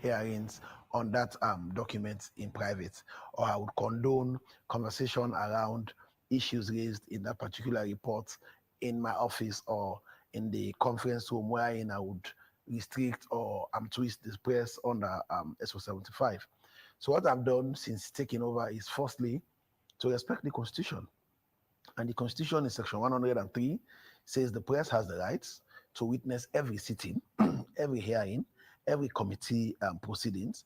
hearings on that document in private, or I would condone conversation around issues raised in that particular report in my office or in the conference room, wherein I would restrict or twist the press under SO 75. So what I've done since taking over is firstly to respect the Constitution. And the Constitution in section 103 says the press has the rights to witness every sitting, every hearing, every committee proceedings.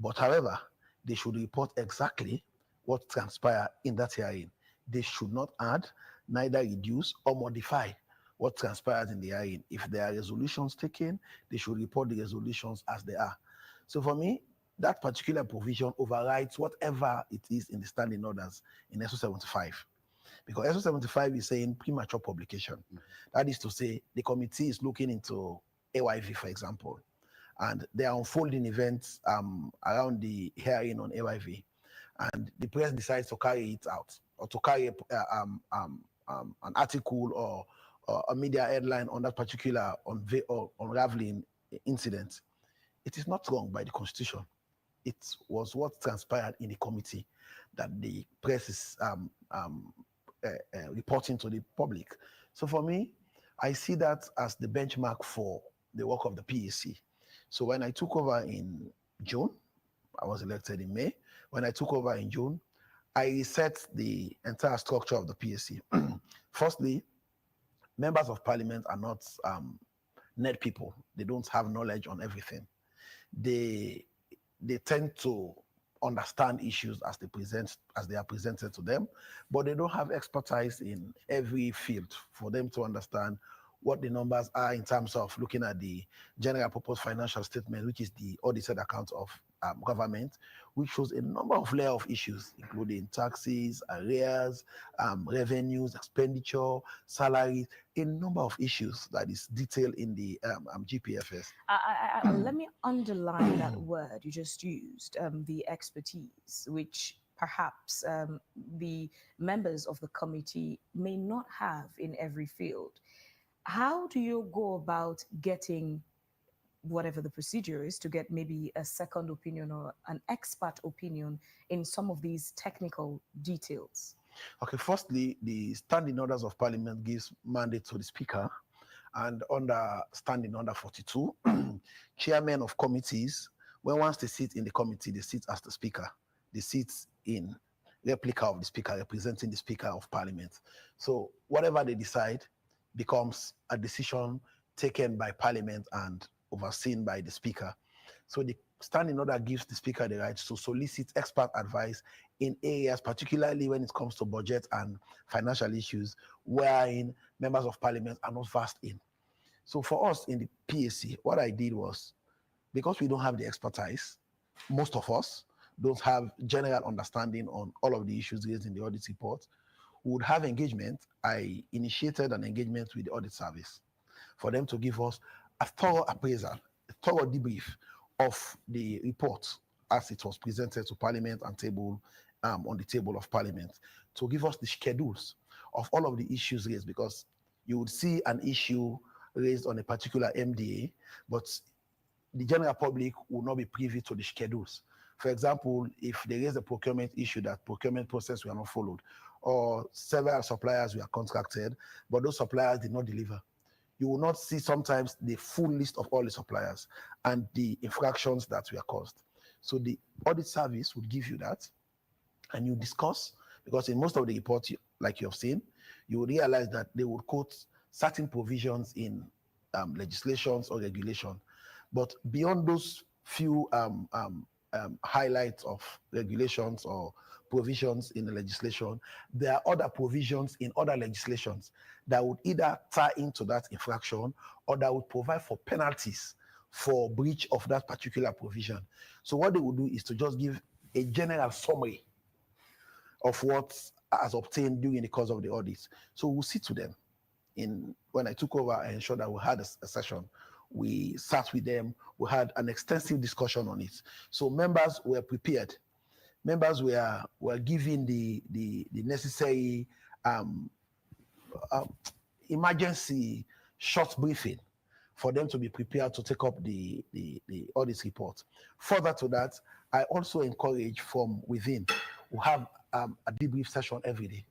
But however, they should report exactly what transpired in that hearing. They should not add, neither reduce or modify what transpires in the hearing. If there are resolutions taken, they should report the resolutions as they are. So for me, that particular provision overrides whatever it is in the standing orders in SO 75. Because SO 75 is saying premature publication. That is to say, the committee is looking into AYV, for example, and there are unfolding events around the hearing on AYV, and the press decides to carry it out or to carry an article or a media headline on that particular unraveling incident. It is not wrong by the Constitution. It was what transpired in the committee that the press is reporting to the public. So for me, I see that as the benchmark for the work of the PAC. So when I took over in June, I was elected in May. When I took over in June, I reset the entire structure of the PAC. Firstly, members of parliament are not net people. They don't have knowledge on everything. They tend to understand issues as they are presented to them, but they don't have expertise in every field for them to understand what the numbers are in terms of looking at the general purpose financial statement, which is the audited account of government, which shows a number of layer of issues, including taxes, arrears, revenues, expenditure, salaries, a number of issues that is detailed in the GPFS. Let me underline that word you just used, the expertise, which perhaps the members of the committee may not have in every field. How do you go about getting whatever the procedure is to get maybe a second opinion or an expert opinion in some of these technical details? Okay, firstly, the standing orders of parliament gives mandate to the speaker, and under standing order 42, chairmen of committees, when once they sit in the committee, they sit as the speaker. They sit in replica of the speaker, representing the speaker of parliament. So whatever they decide becomes a decision taken by parliament and overseen by the speaker. So the standing order gives the speaker the right to solicit expert advice in areas, particularly when it comes to budget and financial issues, wherein members of parliament are not versed in. So for us in the PAC, what I did was, because we don't have the expertise, most of us don't have general understanding on all of the issues raised in the audit report, we would have engagement. I initiated an engagement with the audit service for them to give us a thorough appraisal, a thorough debrief of the report as it was presented to Parliament and table on the table of Parliament, to give us the schedules of all of the issues raised, because you would see an issue raised on a particular MDA, but the general public will not be privy to the schedules. For example, if there is a procurement issue, that procurement process were not followed, or several suppliers were contracted, but those suppliers did not deliver, you will not see sometimes the full list of all the suppliers and the infractions that were caused. So the audit service would give you that, and you discuss, because in most of the reports, like you have seen, you will realize that they would quote certain provisions in legislations or regulation. But beyond those few highlights of regulations or provisions in the legislation, there are other provisions in other legislations that would either tie into that infraction or that would provide for penalties for breach of that particular provision. So what they would do is to just give a general summary of what has obtained during the course of the audit. So we'll sit to them. When I took over, I ensured that we had a session. We sat with them. We had an extensive discussion on it. So members were prepared. Members were given the necessary emergency short briefing for them to be prepared to take up the audit report. Further to that, I also encourage from within, we have a debrief session every day.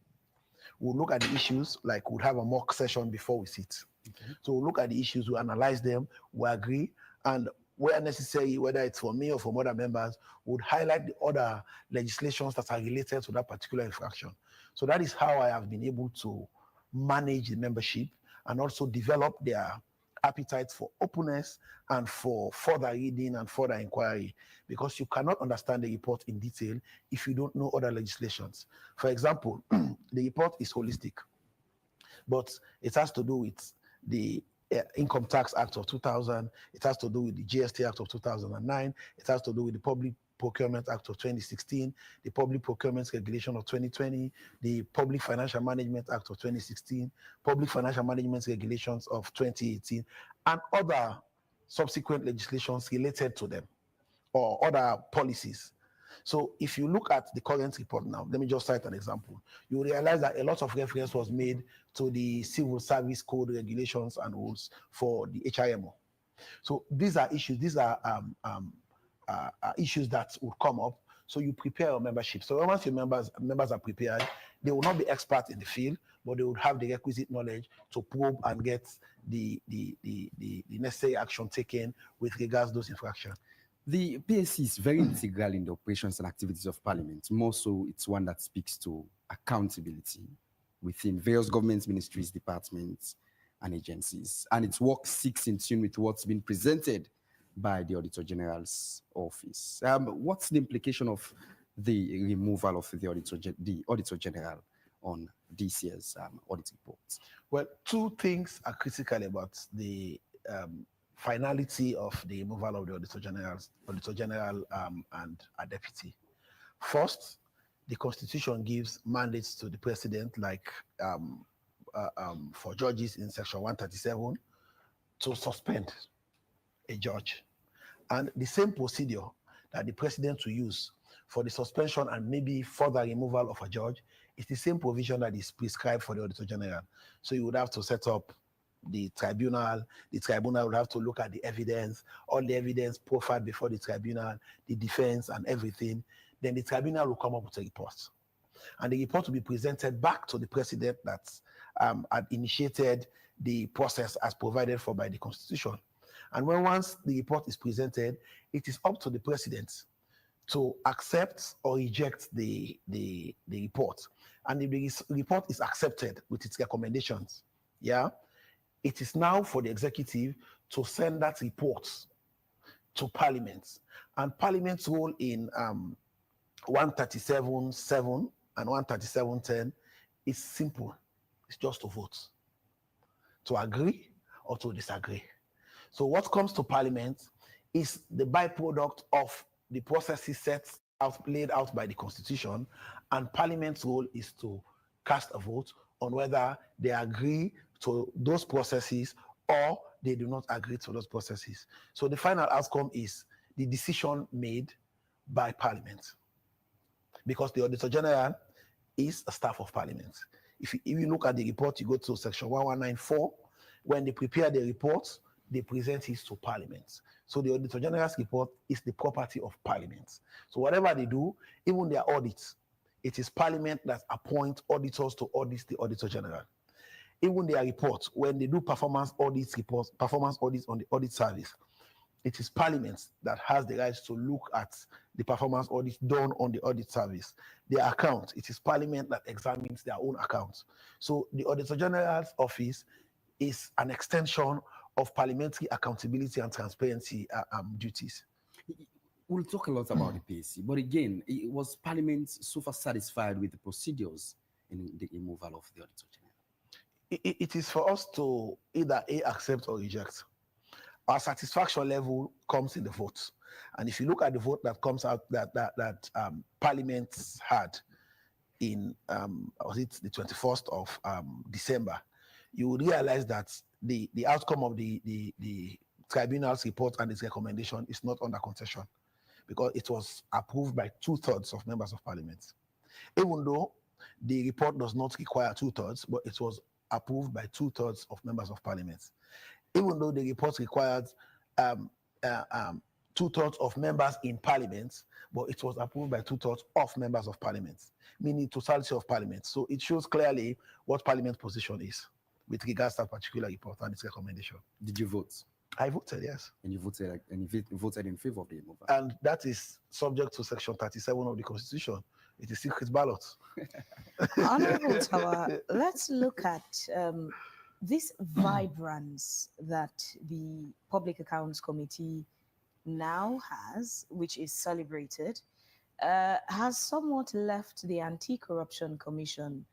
We'll look at the issues, like we'll have a mock session before we sit. Okay. So we'll look at the issues, we'll analyze them, we agree, and where necessary, whether it's for me or from other members, would highlight the other legislations that are related to that particular infraction. So that is how I have been able to manage the membership and also develop their appetite for openness and for further reading and further inquiry, because you cannot understand the report in detail if you don't know other legislations. For example, the report is holistic, but it has to do with the Income Tax Act of 2000, it has to do with the GST Act of 2009, it has to do with the Public Procurement Act of 2016, the Public Procurement Regulation of 2020, the Public Financial Management Act of 2016, Public Financial Management Regulations of 2018, and other subsequent legislations related to them, or other policies. So if you look at the current report now, let me just cite an example. You will realize that a lot of reference was made to the Civil Service Code regulations and rules for the HIMO. So these are issues, issues that will come up. So you prepare your membership. So once your members are prepared, they will not be experts in the field, but they will have the requisite knowledge to probe and get the necessary action taken with regards to those infractions. The PAC is very integral in the operations and activities of Parliament. More so, it's one that speaks to accountability within various government ministries, departments, and agencies. And its work seeks in tune with what's been presented by the Auditor General's office. What's the implication of the removal of the Auditor General on this year's audit reports? Well, two things are critical about the finality of the removal of the Auditor General and a deputy. First, the Constitution gives mandates to the President, like for judges in Section 137, to suspend a judge. And the same procedure that the President will use for the suspension and maybe further removal of a judge is the same provision that is prescribed for the Auditor General. So you would have to set up the tribunal would have to look at the evidence, all the evidence profiled before the tribunal, the defense and everything. Then the tribunal will come up with a report. And the report will be presented back to the President that had initiated the process as provided for by the Constitution. And once the report is presented, it is up to the President to accept or reject the report. And if the report is accepted with its recommendations, it is now for the executive to send that report to Parliament. And Parliament's role in 137.7 and 137.10 is simple. It's just to vote, to agree or to disagree. So what comes to Parliament is the byproduct of the processes laid out by the Constitution, and Parliament's role is to cast a vote on whether they agree to those processes or they do not agree to those processes. So the final outcome is the decision made by Parliament, because the Auditor General is a staff of Parliament. If you look at the report, you go to Section 1194. When they prepare the report, they present it to Parliament. So the Auditor General's report is the property of Parliament. So whatever they do, even their audits, it is Parliament that appoints auditors to audit the Auditor General. Even their reports, when they do performance audits on the audit service, it is Parliament that has the right to look at the performance audits done on the audit service. Their account, it is Parliament that examines their own accounts. So the Auditor General's office is an extension of parliamentary accountability and transparency duties. We'll talk a lot about the PAC, but again, was Parliament so far satisfied with the procedures in the removal of the Auditor General? It is for us to either accept or reject. Our satisfaction level comes in the vote. And if you look at the vote that comes out that Parliament had in was it the 21st of December, you will realize that the outcome of the tribunal's report and its recommendation is not under contestation, because it was approved by 2/3 of members of Parliament. Even though the report does not require 2/3, but it was approved by 2/3 of members of Parliament. even though the report required 2/3 of members in parliament, but it was approved by 2/3 of members of parliament, meaning totality of parliament. So it shows clearly what parliament's position is with regards to that particular report and its recommendation. Did you vote? I voted, yes. And you voted, voted in favor of the removal? And that is subject to section 37 of the Constitution. It is secret ballot. Honorable Tawa, let's look at this vibrance that the Public Accounts Committee now has, which is celebrated, has somewhat left the Anti-Corruption Commission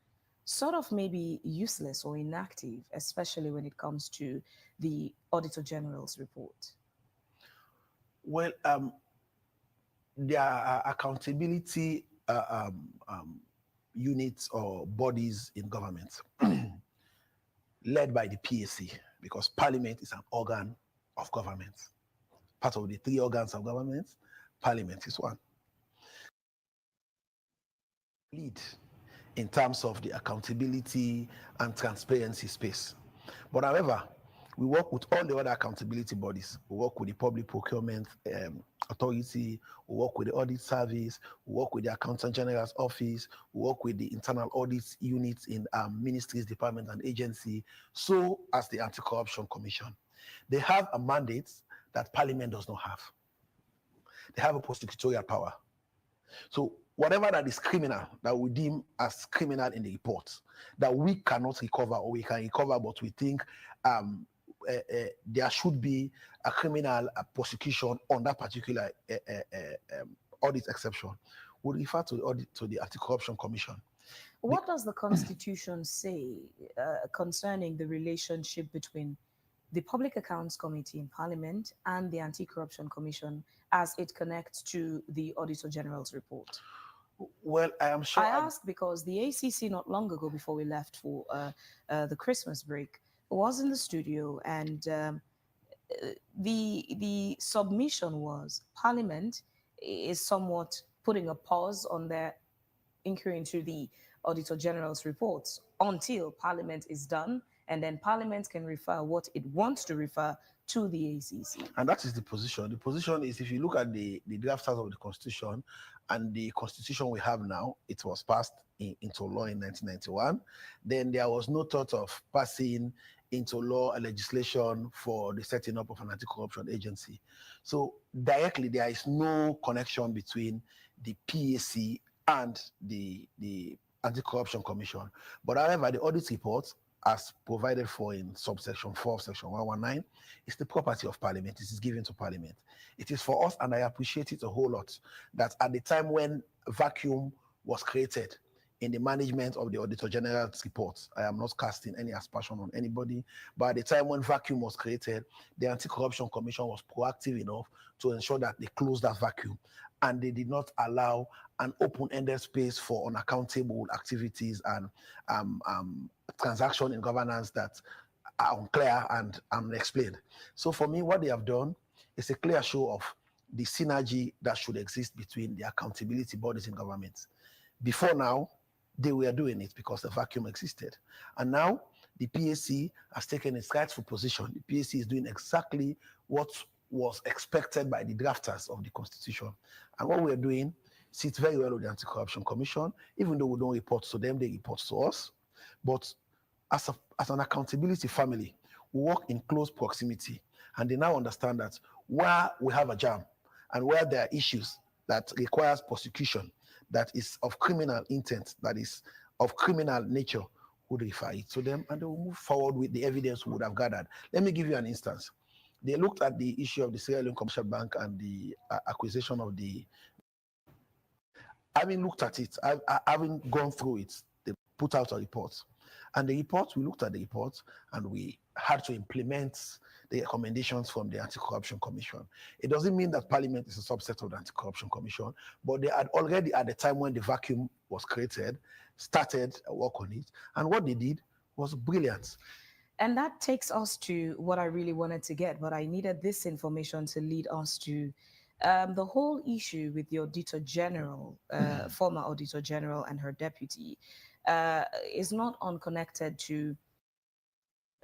sort of maybe useless or inactive, especially when it comes to the Auditor General's report. Well, there are accountability units or bodies in government led by the PAC, because Parliament is an organ of government. Part of the 3 organs of government, Parliament is one. Lead in terms of the accountability and transparency space. But however, we work with all the other accountability bodies. We work with the Public Procurement Authority, we work with the Audit Service, we work with the Accountant General's Office, we work with the internal audit units in ministries, departments, and agency, so as the Anti-Corruption Commission. They have a mandate that Parliament does not have. They have a prosecutorial power. So whatever that is criminal, that we deem as criminal in the report, that we cannot recover, or we can recover, but we think there should be a criminal prosecution on that particular audit exception, we refer to the audit to the Anti-Corruption Commission. What does the Constitution say concerning the relationship between the Public Accounts Committee in Parliament and the Anti-Corruption Commission as it connects to the Auditor General's report? Well, I am sure. I ask because the ACC not long ago, before we left for the Christmas break, was in the studio, and the submission was Parliament is somewhat putting a pause on their inquiry into the Auditor General's reports until Parliament is done, and then Parliament can refer what it wants to refer to the ACC. And that is the position. The position is, if you look at the drafters of the Constitution and the Constitution we have now, it was passed into law in 1991. Then there was no thought of passing into law a legislation for the setting up of an anti-corruption agency. So directly, there is no connection between the PAC and the Anti-Corruption Commission. But however, the audit report, as provided for in subsection 4 of section 119, is the property of Parliament. It is given to Parliament. It is for us, and I appreciate it a whole lot, that at the time when vacuum was created in the management of the Auditor General's report, I am not casting any aspersion on anybody, but at the time when vacuum was created, the Anti-Corruption Commission was proactive enough to ensure that they closed that vacuum, and they did not allow an open-ended space for unaccountable activities and transaction in governance that are unclear and unexplained. So for me, what they have done is a clear show of the synergy that should exist between the accountability bodies in government. Before now, they were doing it because the vacuum existed. And now the PAC has taken its rightful position. The PAC is doing exactly what was expected by the drafters of the Constitution. And what we're doing sits very well with the Anti-Corruption Commission. Even though we don't report to them, they report to us. But as an accountability family, we work in close proximity. And they now understand that where we have a jam and where there are issues that requires prosecution, that is of criminal intent, that is of criminal nature, would refer it to them, and they will move forward with the evidence we would have gathered. Let me give you an instance. They looked at the issue of the Sierra Leone Commercial Bank and the acquisition of the... Having looked at it, having gone through it, they put out a report. And the report, we looked at the report, and we had to implement the recommendations from the Anti-Corruption Commission. It doesn't mean that Parliament is a subset of the Anti-Corruption Commission, but they had already, at the time when the vacuum was created, started work on it. And what they did was brilliant. And that takes us to what I really wanted to get, but I needed this information to lead us to the whole issue with the Auditor General, former Auditor General and her deputy, is not unconnected to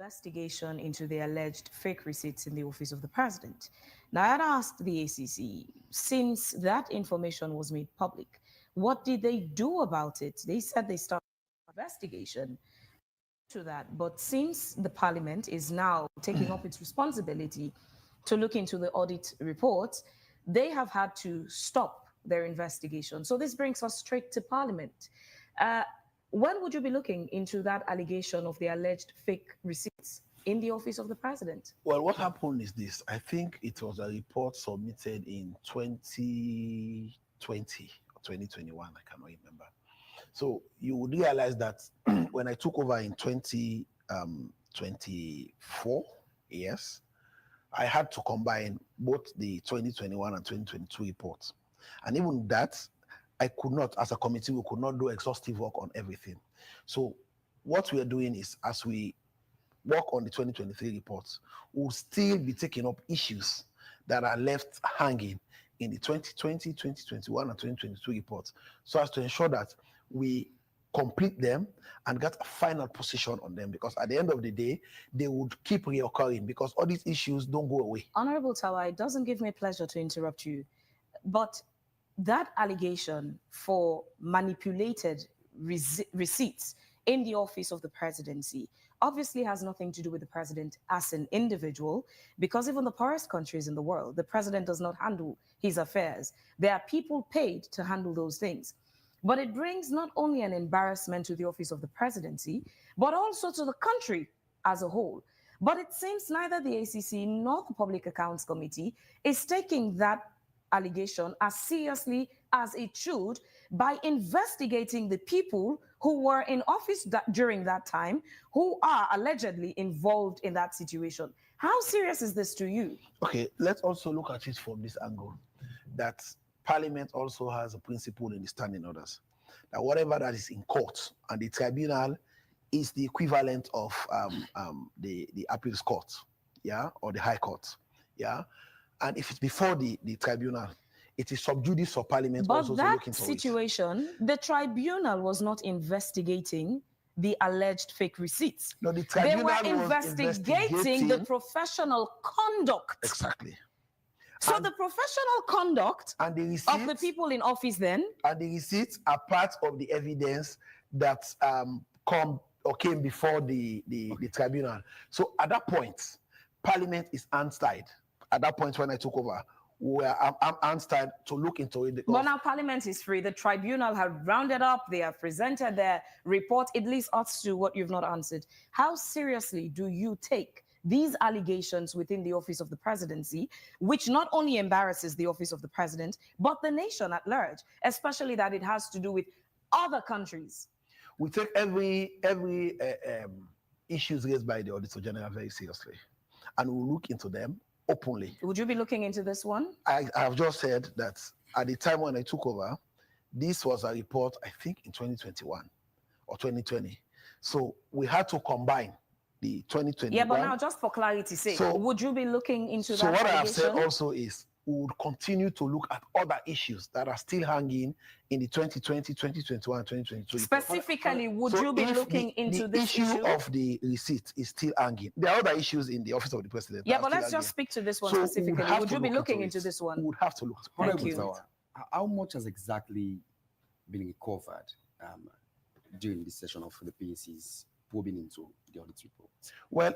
Investigation into the alleged fake receipts in the office of the president. Now, I had asked the ACC, since that information was made public, what did they do about it? They said they started an investigation to that, but since the parliament is now taking up its responsibility to look into the audit report, they have had to stop their investigation. So this brings us straight to parliament. When would you be looking into that allegation of the alleged fake receipts in the office of the president? Well, what happened is this. I think it was a report submitted in 2020 or 2021. I cannot remember. So you would realize that when I took over in 2024, yes, I had to combine both the 2021 and 2022 reports. And even that, I could not, as a committee, we could not do exhaustive work on everything. So what we are doing is, as we work on the 2023 reports, we'll still be taking up issues that are left hanging in the 2020, 2021, and 2022 reports, so as to ensure that we complete them and get a final position on them, because at the end of the day, they would keep reoccurring because all these issues don't go away. Honorable Tawa, it doesn't give me pleasure to interrupt you, but that allegation for manipulated receipts in the office of the presidency obviously has nothing to do with the president as an individual, because even the poorest countries in the world, the president does not handle his affairs. There are people paid to handle those things. But it brings not only an embarrassment to the office of the presidency, but also to the country as a whole. But it seems neither the ACC nor the Public Accounts Committee is taking that allegation as seriously as it should by investigating the people who were in office during that time, who are allegedly involved in that situation. How serious is this to you? Okay, let's also look at it from this angle, that Parliament also has a principle in the standing orders, that whatever that is in court, and the tribunal is the equivalent of the appeals court, yeah, or the high court, yeah. And if it's before the tribunal, it is sub judice for Parliament also to look into it. But that situation, the tribunal was not investigating the alleged fake receipts. No, the tribunal they were investigating the professional conduct. Exactly. So the professional conduct and the receipts, of the people in office then, and the receipts are part of the evidence that came before the tribunal. So at that point, Parliament is hands-tied. At that point, when I took over, I'm hands-tied to look into it. But now Parliament is free. The tribunal have rounded up. They have presented their report. It leads us to what you've not answered. How seriously do you take these allegations within the office of the presidency, which not only embarrasses the office of the president, but the nation at large, especially that it has to do with other countries? We take every issues raised by the Auditor General very seriously, and we'll look into them openly. Would you be looking into this one? I have just said that at the time when I took over, this was a report, I think, in 2021 or 2020. So we had to combine the 2021. Yeah, but now just for clarity's sake, so, would you be looking into that? So what I have said also is we would continue to look at other issues that are still hanging in the 2020, 2021, 2022. Specifically, would you be looking into this issue of the receipt is still hanging? There are other issues in the office of the president. Yeah, but let's just speak to this one specifically. Would you be looking into this one? We would have to look. Thank you. How much has exactly been recovered during this session of the PAC's probing into the audit report? Well,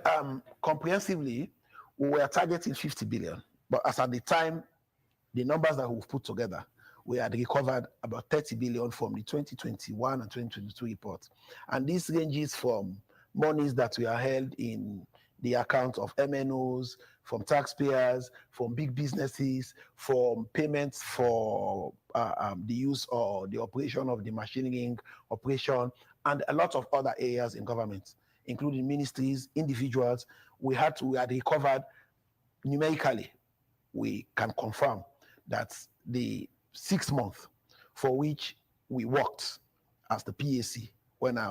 comprehensively, we were targeting 50 billion. But as at the time, the numbers that we've put together, we had recovered about 30 billion from the 2021 and 2022 reports. And this ranges from monies that we are held in the account of MNOs, from taxpayers, from big businesses, from payments for the use or the operation of the machinery operation, and a lot of other areas in government, including ministries, individuals. We had recovered numerically. We can confirm that the 6 months for which we worked as the PAC, when I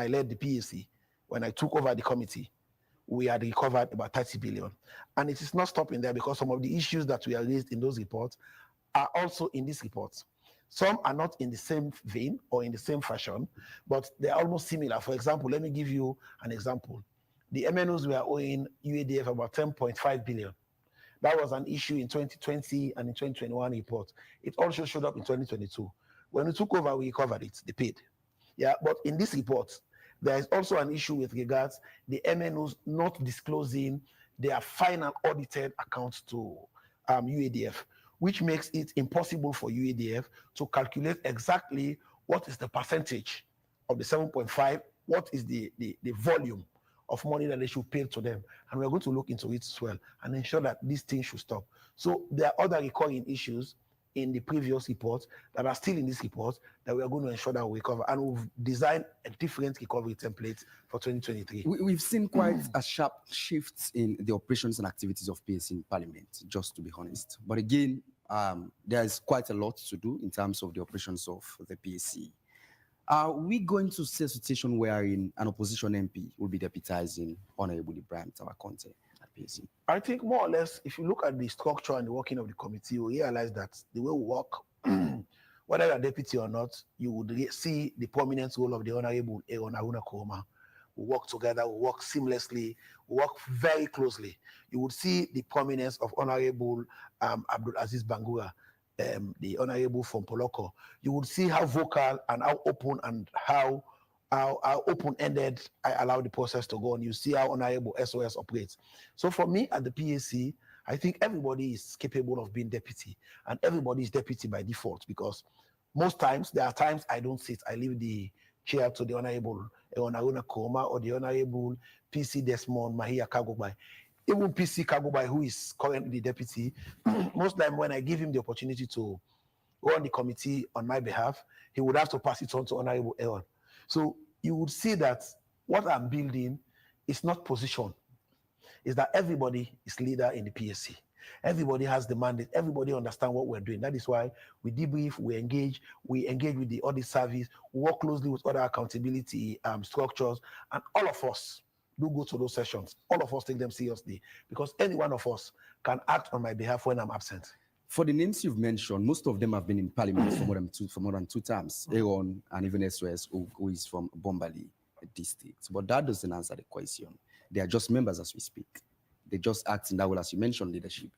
led the PAC, when I took over the committee, we had recovered about 30 billion. And it is not stopping there, because some of the issues that we are raised in those reports are also in these reports. Some are not in the same vein or in the same fashion, but they're almost similar. For example, let me give you an example. the MNOs were owing UADF about 10.5 billion. That was an issue in 2020 and in 2021 report. It also showed up in 2022. When we took over, we covered it, they paid. Yeah, but in this report, there is also an issue with regards the MNOs not disclosing their final audited accounts to UADF, which makes it impossible for UADF to calculate exactly what is the percentage of the 7.5, what is the volume of money that they should pay to them. And we're going to look into it as well and ensure that these things should stop. So there are other recurring issues in the previous report that are still in this report that we are going to ensure that we cover. And we've designed a different recovery template for 2023. We've seen quite a sharp shift in the operations and activities of PAC in Parliament, just to be honest. But again, there's quite a lot to do in terms of the operations of the PAC. Are we going to see a situation wherein an opposition MP will be deputizing Honorable Ibrahim Tawakonte at PAC? I think more or less, if you look at the structure and the working of the committee, you realize that the way we work, whether you're deputy or not, you would see the prominent role of the Honorable Aaron Aruna Koroma. We work together, we work seamlessly, we work very closely. You would see the prominence of Honorable Abdul Aziz Bangura, the Honorable from Poloko. You would see how vocal and how open and how open-ended I allow the process to go on. You see how Honorable SOS operates. So for me at the PAC, I think everybody is capable of being deputy, and everybody is deputy by default, because most times, there are times I don't sit. I leave the chair to the Honorable Aruna Koroma or the Honorable PC Desmond Mahia Kagobai. Even PC Kagobai, who is currently the deputy, most time when I give him the opportunity to run the committee on my behalf, he would have to pass it on to Honorable Aaron. So you would see that what I'm building is not position. Is that everybody is leader in the PAC. Everybody has the mandate. Everybody understands what we're doing. That is why we debrief, we engage with the audit service, we work closely with other accountability structures, and all of us do go to those sessions. All of us take them seriously, because any one of us can act on my behalf when I'm absent. For the names you've mentioned, most of them have been in Parliament for more than two terms. Aaron and even SOS, who is from Bombali district. But that doesn't answer the question. They are just members as we speak. They just act in that way, as you mentioned, leadership.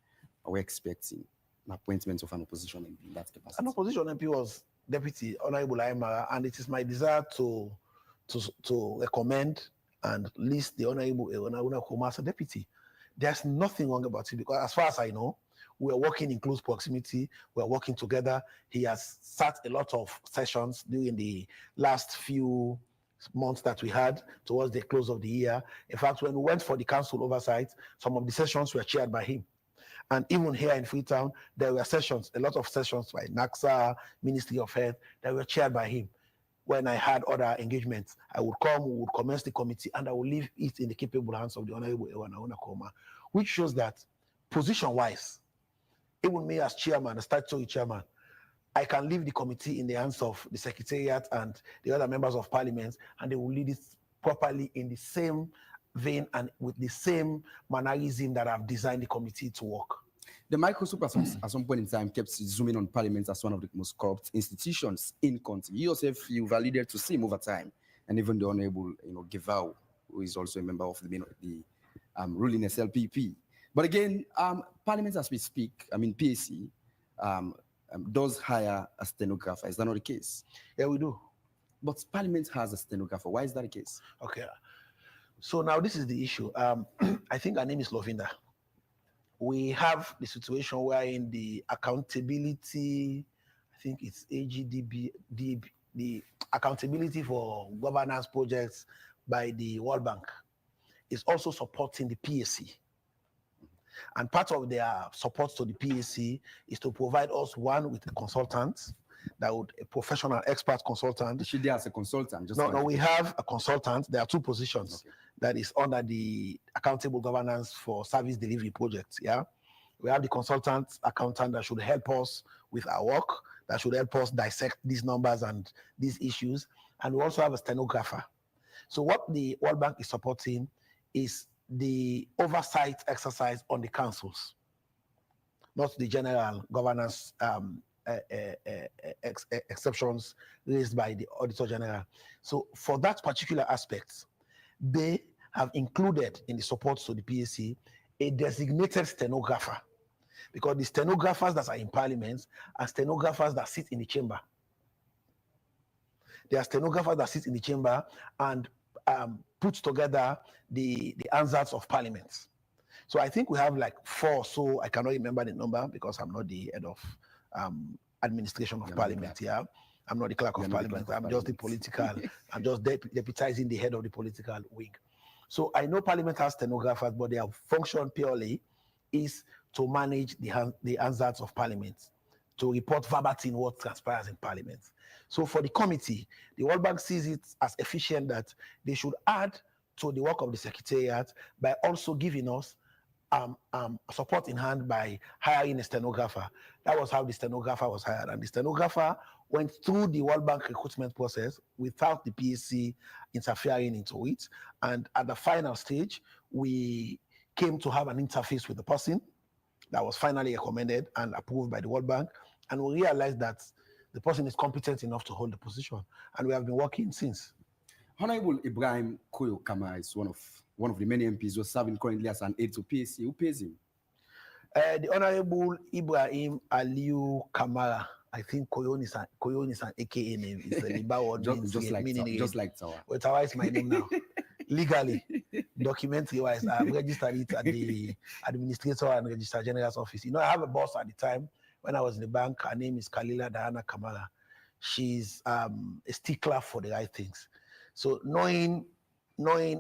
We're expecting an appointment of an opposition MP in that capacity. An opposition MP was Deputy Honorable Aymara, and it is my desire to recommend and list the Honorable Aruna Koroma as a deputy. There's nothing wrong about it, because as far as I know, we're working in close proximity. We're working together. He has sat a lot of sessions during the last few months that we had towards the close of the year. In fact, when we went for the council oversight, some of the sessions were chaired by him. And even here in Freetown, there were sessions, a lot of sessions by NACSA, Ministry of Health, that were chaired by him. When I had other engagements, I would come, we would commence the committee, and I would leave it in the capable hands of the Honorable Aruna Koroma, which shows that position-wise, even me as chairman, as statutory chairman, I can leave the committee in the hands of the Secretariat and the other members of Parliament, and they will lead it properly in the same vein and with the same mannerism that I've designed the committee to work. The microscope at some point in time kept zooming on Parliament as one of the most corrupt institutions in country. You yourself, you validated to see him over time, and even the Honorable, Givao, who is also a member of the ruling SLPP. But again, Parliament as we speak, PAC, does hire a stenographer. Is that not the case? Yeah, we do. But Parliament has a stenographer. Why is that the case? Okay. So now this is the issue. I think her name is Lovinda. We have the situation where in the accountability, I think it's AGDB, the accountability for governance projects by the World Bank is also supporting the PAC. And part of their support to the PAC is to provide us, one, with a consultant, a professional expert consultant. Is she there as a consultant? No, we have a consultant. There are two positions. Okay. That is under the accountable governance for service delivery projects. Yeah, we have the consultant accountant that should help us with our work, that should help us dissect these numbers and these issues. And we also have a stenographer. So what the World Bank is supporting is the oversight exercise on the councils, not the general governance exceptions raised by the Auditor General. So for that particular aspect, they have included in the support to the PAC a designated stenographer, because the stenographers that are in Parliament are stenographers that sit in the chamber. They are stenographers that sit in the chamber and put together the answers of Parliament. So I think we have like 4, so I cannot remember the number because I'm not the head of administration of Parliament. Yeah, I'm not the clerk of Parliament. I'm just the political. I'm just deputizing the head of the political wing. So I know Parliament has stenographers, but their function purely is to manage the answers of Parliament, to report verbatim what transpires in Parliament. So for the committee, the World Bank sees it as efficient that they should add to the work of the Secretariat by also giving us support in hand by hiring a stenographer. That was how the stenographer was hired. And the stenographer went through the World Bank recruitment process without the PAC interfering into it. And at the final stage, we came to have an interface with the person that was finally recommended and approved by the World Bank. And we realized that the person is competent enough to hold the position. And we have been working since. Honorable Ibrahim Koyo Kamara is one of the many MPs who are serving currently as an aide to PAC. Who pays him? The Honorable Ibrahim Aliu Kamara. I think Koyon is an AKA name. It's a Liba word. just like Tawa. Well, Tawa is my name now. Legally, documentary wise, I've registered it at the Administrator and Registrar General's office. You know, I have a boss at the time when I was in the bank. Her name is Kalila Diana Kamara. She's a stickler for the right things. So knowing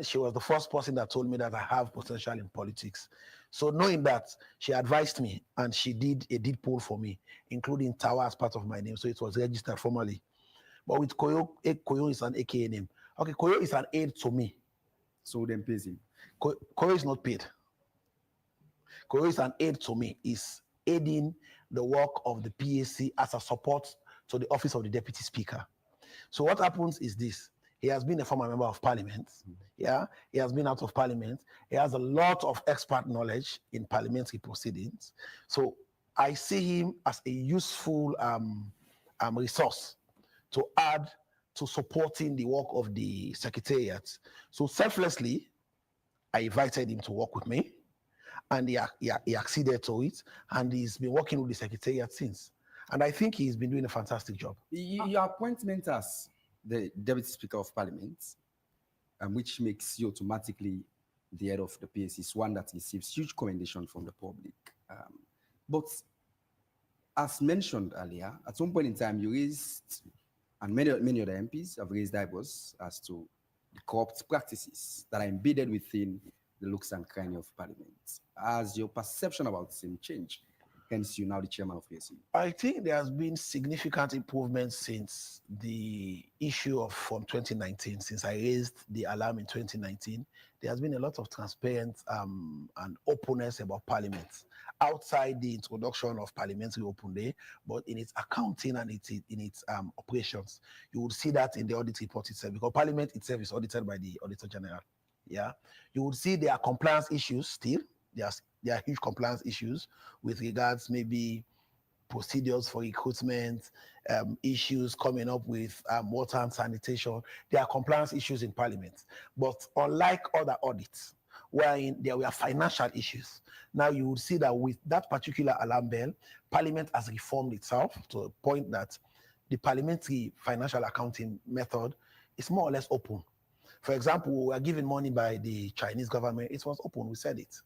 she was the first person that told me that I have potential in politics. So knowing that, she advised me and she did a deed poll for me, including Tawa as part of my name. So it was registered formally. But with Koyo is an AKA name. Okay, Koyo is an aide to me. So then pays him. Koyo is not paid. Koyo is an aide to me. Is aiding the work of the PAC as a support to the office of the Deputy Speaker. So what happens is this. He has been a former member of Parliament. Yeah, he has been out of Parliament. He has a lot of expert knowledge in parliamentary proceedings. So I see him as a useful resource to add to supporting the work of the Secretariat. So selflessly, I invited him to work with me, and he acceded to it, and he's been working with the Secretariat since. And I think he's been doing a fantastic job. Your appointment as the Deputy Speaker of Parliament, which makes you automatically the head of the PAC, is one that receives huge commendation from the public. But as mentioned earlier, at some point in time, you raised, and many other MPs have raised eyebrows as to the corrupt practices that are embedded within the looks and cranny of Parliament. Has your perception about the same change? Hence, you now the chairman of PAC. I think there has been significant improvements since the issue from 2019. Since I raised the alarm in 2019, there has been a lot of transparency and openness about Parliament outside the introduction of Parliamentary Open Day, but in its accounting and in its operations. You would see that in the audit report itself, because Parliament itself is audited by the Auditor General. Yeah, you would see there are compliance issues still. There are huge compliance issues with regards maybe procedures for recruitment, issues coming up with water and sanitation. There are compliance issues in Parliament. But unlike other audits, wherein there were financial issues, now you would see that with that particular alarm bell, Parliament has reformed itself to a point that the parliamentary financial accounting method is more or less open. For example, we are given money by the Chinese government. It was open, we said it.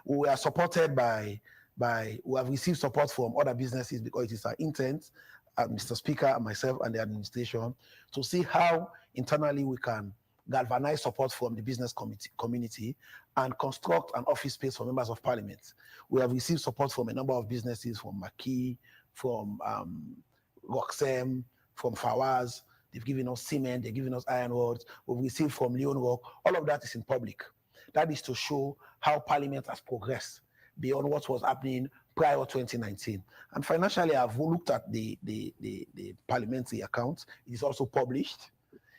We are supported we have received support from other businesses because it is our intent, Mr. Speaker and myself and the administration, to see how internally we can galvanize support from the business community and construct an office space for members of Parliament. We have received support from a number of businesses, from Maki, from Roxem, from Fawaz. They've given us cement, they've given us iron rods. We've received from Leon Rock. All of that is in public. That is to show how Parliament has progressed beyond what was happening prior to 2019. And financially, I've looked at the parliamentary accounts. It is also published.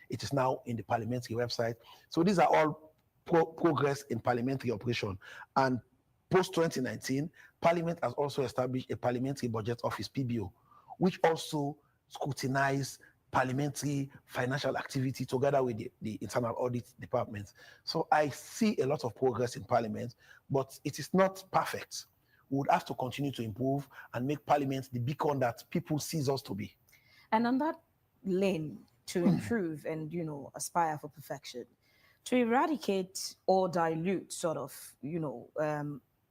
It is now in the parliamentary website. So these are all progress in parliamentary operation. And post-2019, Parliament has also established a Parliamentary Budget Office, PBO, which also scrutinizes parliamentary financial activity together with the internal audit department. So I see a lot of progress in parliament, but it is not perfect. We would have to continue to improve and make parliament the beacon that people see us to be. And on that lane to improve and, aspire for perfection, to eradicate or dilute sort of,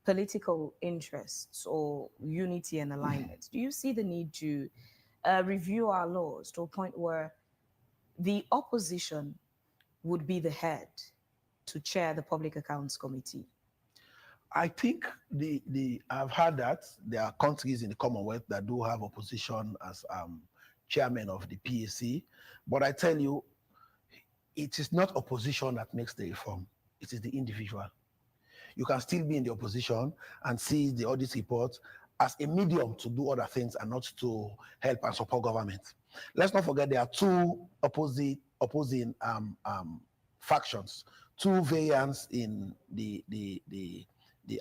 political interests or unity and alignment, do you see the need to review our laws to a point where the opposition would be the head to chair the Public Accounts Committee? I think I've heard that there are countries in the Commonwealth that do have opposition as chairman of the PAC, but I tell you, it is not opposition that makes the reform. It is the individual. You can still be in the opposition and see the audit report as a medium to do other things and not to help and support government. Let's not forget there are two opposing factions, two variants in the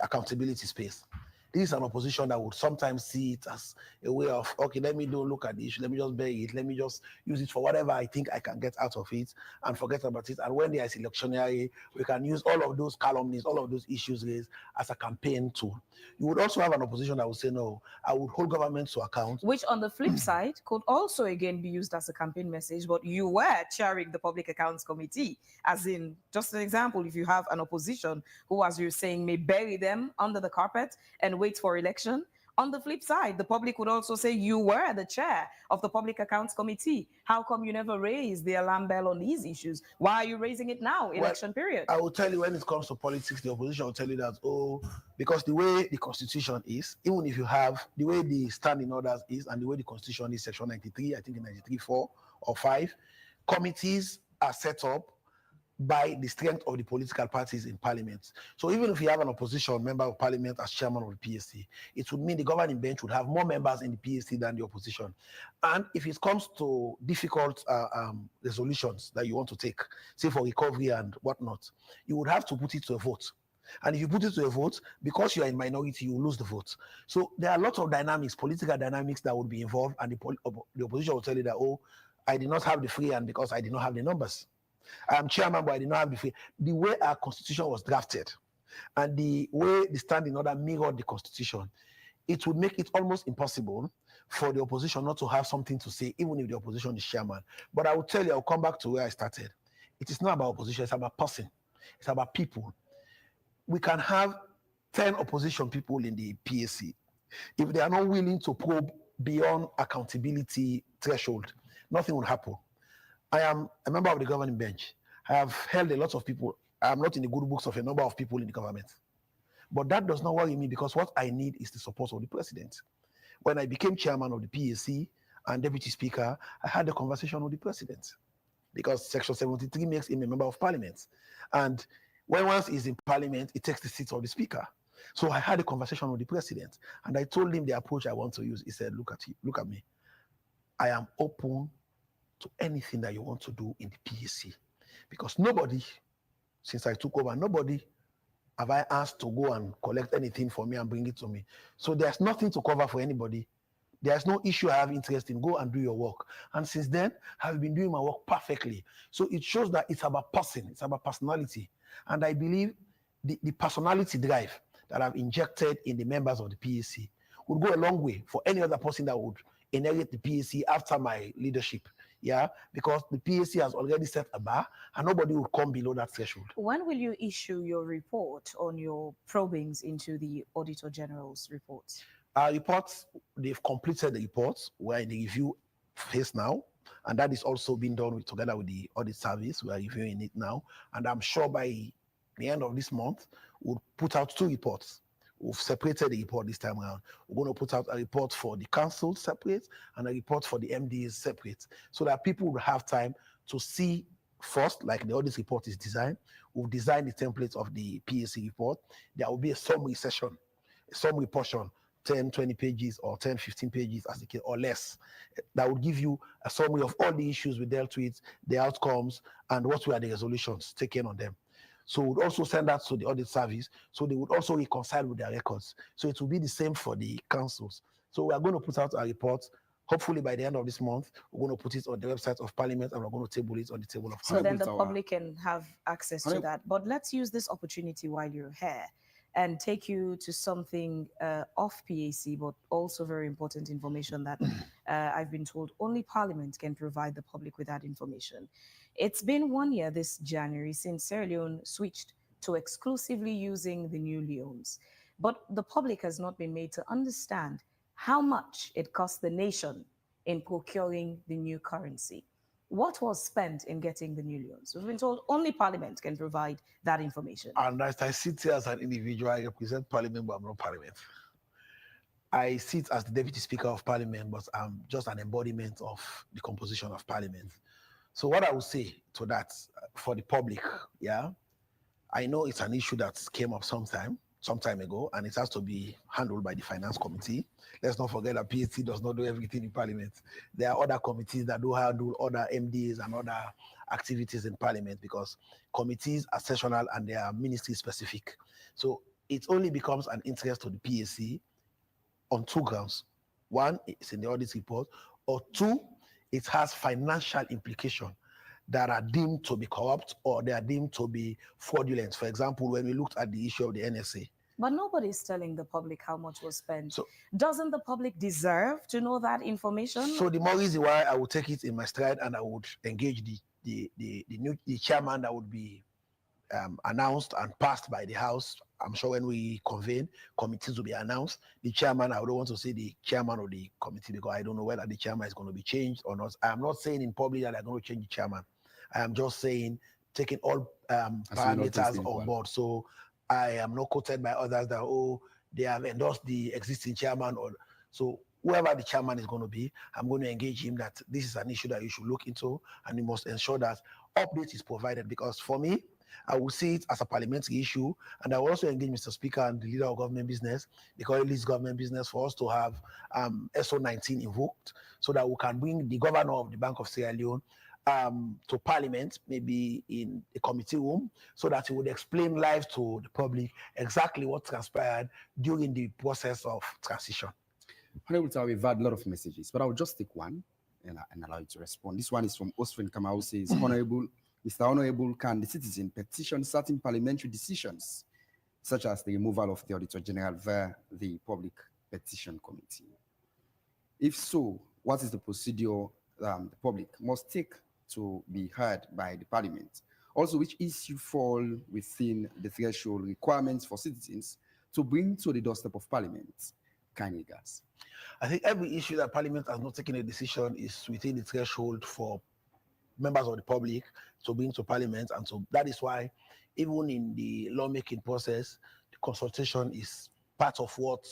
accountability space. This is an opposition that would sometimes see it as a way of, okay, let me don't look at the issue, let me just bury it, let me just use it for whatever I think I can get out of it and forget about it. And when there is electioneering, we can use all of those calumnies, all of those issues raised as a campaign tool. You would also have an opposition that would say, no, I would hold government to account. Which on the flip side could also again be used as a campaign message, but you were chairing the Public Accounts Committee. As in, just an example, if you have an opposition who, as you're saying, may bury them under the carpet and wait for election, on the flip side, the public would also say you were the chair of the Public Accounts Committee. How come you never raised the alarm bell on these issues? Why are you raising it now, election period? I will tell you, when it comes to politics, the opposition will tell you that, because the way the Constitution is, even if you have the way the standing orders is and the way the Constitution is, Section 93, I think in 93.4 or 5, committees are set up by the strength of the political parties in parliament. So even if you have an opposition member of parliament as chairman of the PAC, it would mean the governing bench would have more members in the PAC than the opposition. And if it comes to difficult resolutions that you want to take, say for recovery and whatnot, you would have to put it to a vote. And if you put it to a vote, because you are in minority, you will lose the vote. So there are a lot of dynamics, political dynamics that would be involved, and the opposition will tell you that, I did not have the free hand because I did not have the numbers. I'm chairman, but I did not have the free. The way our constitution was drafted and the way the standing order mirrored the constitution, it would make it almost impossible for the opposition not to have something to say, even if the opposition is chairman. But I will tell you, I'll come back to where I started. It is not about opposition, it's about person. It's about people. We can have 10 opposition people in the PAC. If they are not willing to probe beyond accountability threshold, nothing will happen. I am a member of the governing bench. I have held a lot of people. I am not in the good books of a number of people in the government. But that does not worry me, because what I need is the support of the president. When I became chairman of the PAC and deputy speaker, I had a conversation with the president, because Section 73 makes him a member of parliament. And when once he's in parliament, it takes the seat of the speaker. So I had a conversation with the president, and I told him the approach I want to use. He said, look at me. I am open to anything that you want to do in the PAC, because nobody, since I took over, nobody have I asked to go and collect anything for me and bring it to me. So there's nothing to cover for anybody. There's no issue I have interest in. Go and do your work. And since then, I've been doing my work perfectly. So it shows that it's about person, it's about personality. And I believe the personality drive that I've injected in the members of the PAC would go a long way for any other person that would inherit the PAC after my leadership. Yeah, because the PAC has already set a bar and nobody will come below that threshold. When will you issue your report on your probings into the Auditor General's reports? Our reports, they've completed the reports. We're in the review phase now, and that is also being done together with the audit service. We are reviewing it now, and I'm sure by the end of this month, we'll put out 2 reports. We've separated the report this time around. We're going to put out a report for the council separate and a report for the MDs separate, so that people will have time to see first, like the audit report is designed. We've designed the template of the PAC report. There will be a summary session, a summary portion, 10, 20 pages or 10, 15 pages as the case, or less. That would give you a summary of all the issues we dealt with, the outcomes, and what were the resolutions taken on them. So we'd also send that to the audit service, so they would also reconcile with their records. So it will be the same for the councils. So we are going to put out a report Hopefully, by the end of this month, we're going to put it on the website of Parliament and we're going to table it on the table of So then the Tower. public can have access to that. But let's use this opportunity while you're here and take you to something off PAC, but also very important information that I've been told only Parliament can provide the public with that information. It's been 1 year this January since Sierra Leone switched to exclusively using the new leones. But the public has not been made to understand how much it cost the nation in procuring the new currency. What was spent in getting the new leones? We've been told only Parliament can provide that information. And as I sit here as an individual, I represent Parliament, but I'm not Parliament. I sit as the Deputy Speaker of Parliament, but I'm just an embodiment of the composition of Parliament. So what I would say to that for the public, yeah, I know it's an issue that came up some time ago, and it has to be handled by the Finance Committee. Let's not forget that PAC does not do everything in Parliament. There are other committees that do handle other MDs and other activities in Parliament because committees are sessional and they are ministry specific. So it only becomes an interest to the PAC on two grounds. One, it's in the audit report, or two, it has financial implication that are deemed to be corrupt or they are deemed to be fraudulent. For example, when we looked at the issue of the NSA. But nobody's telling the public how much was spent. So, doesn't the public deserve to know that information? So the more reason why I would take it in my stride and I would engage the chairman that would be announced and passed by the House. I'm sure when we convene, committees will be announced. The chairman, I don't want to say the chairman of the committee because I don't know whether the chairman is going to be changed or not. I'm not saying in public that they're going to change the chairman. I am just saying taking all parameters on board. So I am not quoted by others that, oh, they have endorsed the existing chairman. Or so whoever the chairman is going to be, I'm going to engage him that this is an issue that you should look into and you must ensure that update is provided. Because for me, I will see it as a parliamentary issue, and I will also engage Mr. Speaker and the leader of government business, because it is government business for us to have SO19 invoked so that we can bring the governor of the Bank of Sierra Leone to Parliament, maybe in a committee room, so that he would explain live to the public exactly what transpired during the process of transition. Honorable Tower, we've had a lot of messages, but I'll just take one and allow you to respond. This one is from Osfrin Kama, who says, Mr. Honorable, can the citizen petition certain parliamentary decisions, such as the removal of the Auditor General via the Public Petition Committee? If so, what is the procedure the public must take to be heard by the Parliament? Also, which issue fall within the threshold requirements for citizens to bring to the doorstep of Parliament? Kind regards. I think every issue that Parliament has not taken a decision is within the threshold for members of the public to bring to Parliament, and so that is why even in the lawmaking process, the consultation is part of what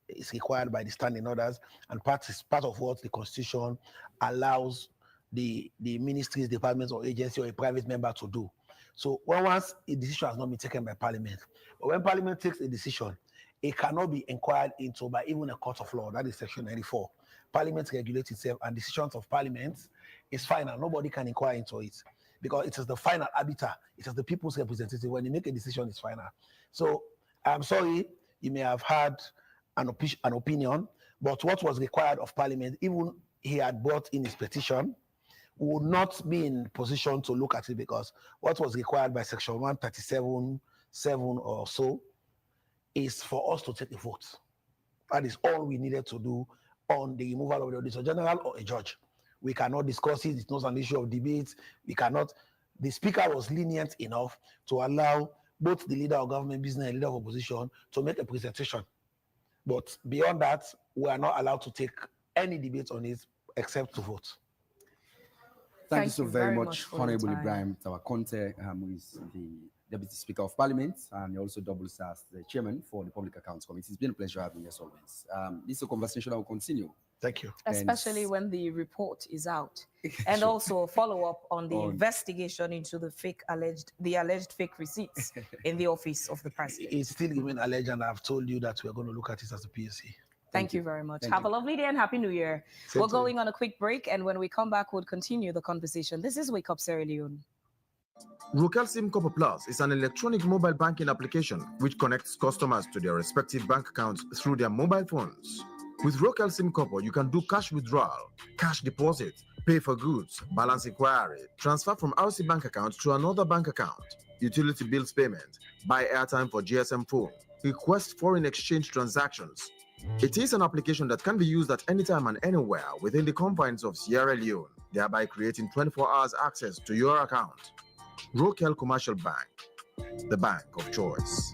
is required by the standing orders, and part of what the Constitution allows the ministries, departments, or agency or a private member to do. So once a decision has not been taken by Parliament, but when Parliament takes a decision, it cannot be inquired into by even a court of law. That is Section 94. Parliament regulates itself, and decisions of Parliament is final. Nobody can inquire into it because it is the final arbiter. It is the people's representative. When they make a decision, it's final. So I'm sorry, you may have had an opinion, but what was required of Parliament, even he had brought in his petition, would not be in position to look at it, because what was required by Section 137.7 or so is for us to take a vote. That is all we needed to do on the removal of the Auditor General or a judge. We cannot discuss it. It's not an issue of debate. We cannot. The Speaker was lenient enough to allow both the leader of government business and leader of opposition to make a presentation. But beyond that, we are not allowed to take any debate on it except to vote. Thank you so very much, Honorable Ibrahim Tawakonte, who is the Deputy Speaker of Parliament, and he also doubles as the Chairman for the Public Accounts Committee. It's been a pleasure having you as always. This is a conversation that will continue. Thank you. Especially when the report is out, and also follow up on the investigation into the alleged fake receipts in the office of the president. It's still remain alleged, and I've told you that we're going to look at it as a PSC. Thank you very much. Have a lovely day and Happy New Year. We're going on a quick break, and when we come back, we'll continue the conversation. This is Wake Up Sierra Leone. Rukel SIM Copper Plus is an electronic mobile banking application which connects customers to their respective bank accounts through their mobile phones. With Rokel SIM Copper, you can do cash withdrawal, cash deposit, pay for goods, balance inquiry, transfer from RC bank account to another bank account, utility bills payment, buy airtime for GSM phone, request foreign exchange transactions. It is an application that can be used at any time and anywhere within the confines of Sierra Leone, thereby creating 24 hours access to your account. Rokel Commercial Bank, the bank of choice.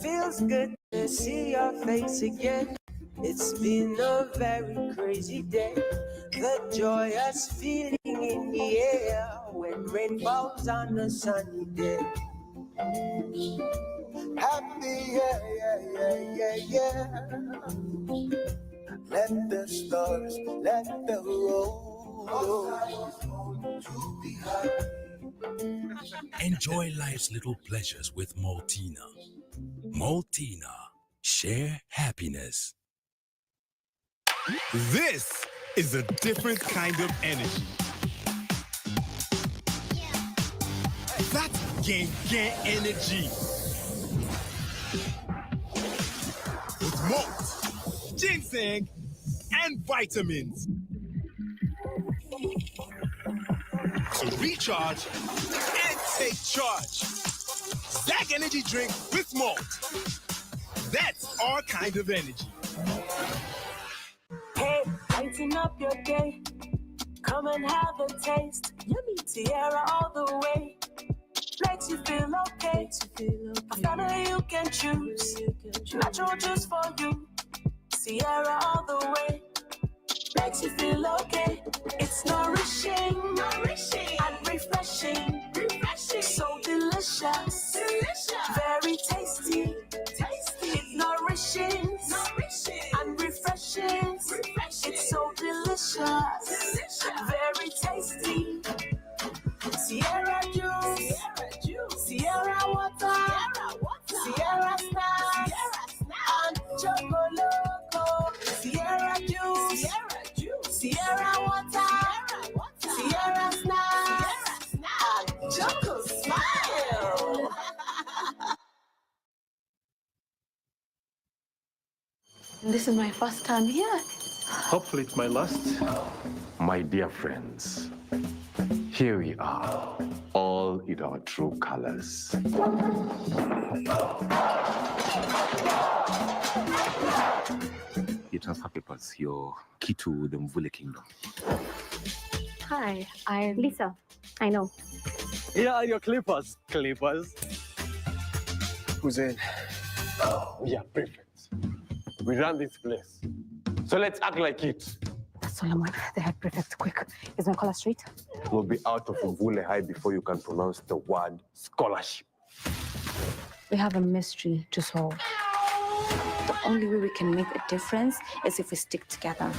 Feels good to see your face again. It's been a very crazy day. The joyous feeling in the air when rain falls on a sunny day. Happy, yeah. Let the stars, let the road. Enjoy life's little pleasures with Maltina. Maltina. Share happiness. This is a different kind of energy. That's gang energy. With malt, ginseng, and vitamins. So recharge and take charge. Zag Energy Drink with malt. That's our kind of energy. Hey, lighten up your day. Come and have a taste. Yummy Sierra all the way. Makes you feel okay. A family you can choose. Natural juice for you. Sierra all the way. Makes you feel okay. It's nourishing and refreshing. So delicious. Very tasty. It's nourishing and refreshing. It's so delicious. Very tasty. Sierra juice. Sierra water. Sierra snacks. And Chocoloco. Sierra juice. Sierra water. Sierra snacks. And Choco smile. This is my first time here. Hopefully it's my last. My dear friends, here we are, all in our true colors. Your transfer papers, your key to the Mvule Kingdom. Hi, I'm Lisa. I know. Yeah, your clippers. Who's in? We are prefects. We run this place. So let's act like it. Solomon, the head prefect, quick. Is my collar straight? We'll be out of Mvule High before you can pronounce the word scholarship. We have a mystery to solve. The only way we can make a difference is if we stick together.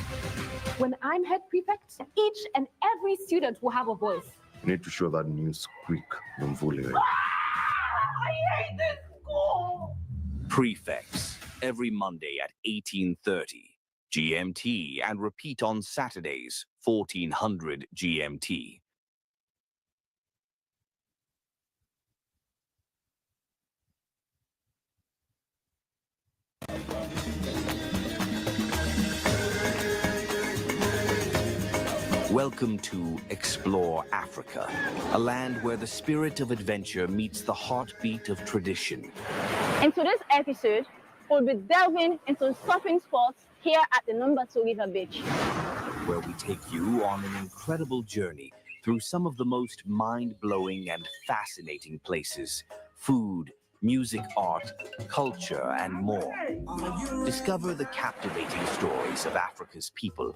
When I'm head prefect, each and every student will have a voice. You need to show that new squeak, the Mvule. I hate this school! Prefects, every Monday at 18:30 GMT and repeat on Saturdays, 1400 GMT. Welcome to Explore Africa, a land where the spirit of adventure meets the heartbeat of tradition. In today's episode, we'll be delving into surfing spots here at the Numbato River Beach, where we take you on an incredible journey through some of the most mind-blowing and fascinating places: food, music, art, culture, and more. Discover the captivating stories of Africa's people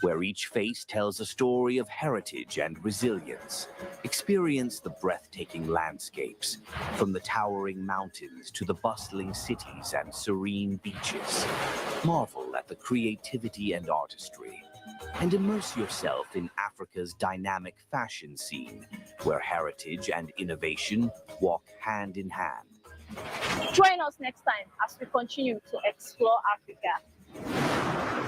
where each face tells a story of heritage and resilience. Experience the breathtaking landscapes, from the towering mountains to the bustling cities and serene beaches. Marvel at the creativity and artistry, and immerse yourself in Africa's dynamic fashion scene, where heritage and innovation walk hand in hand. Join us next time as we continue to explore Africa.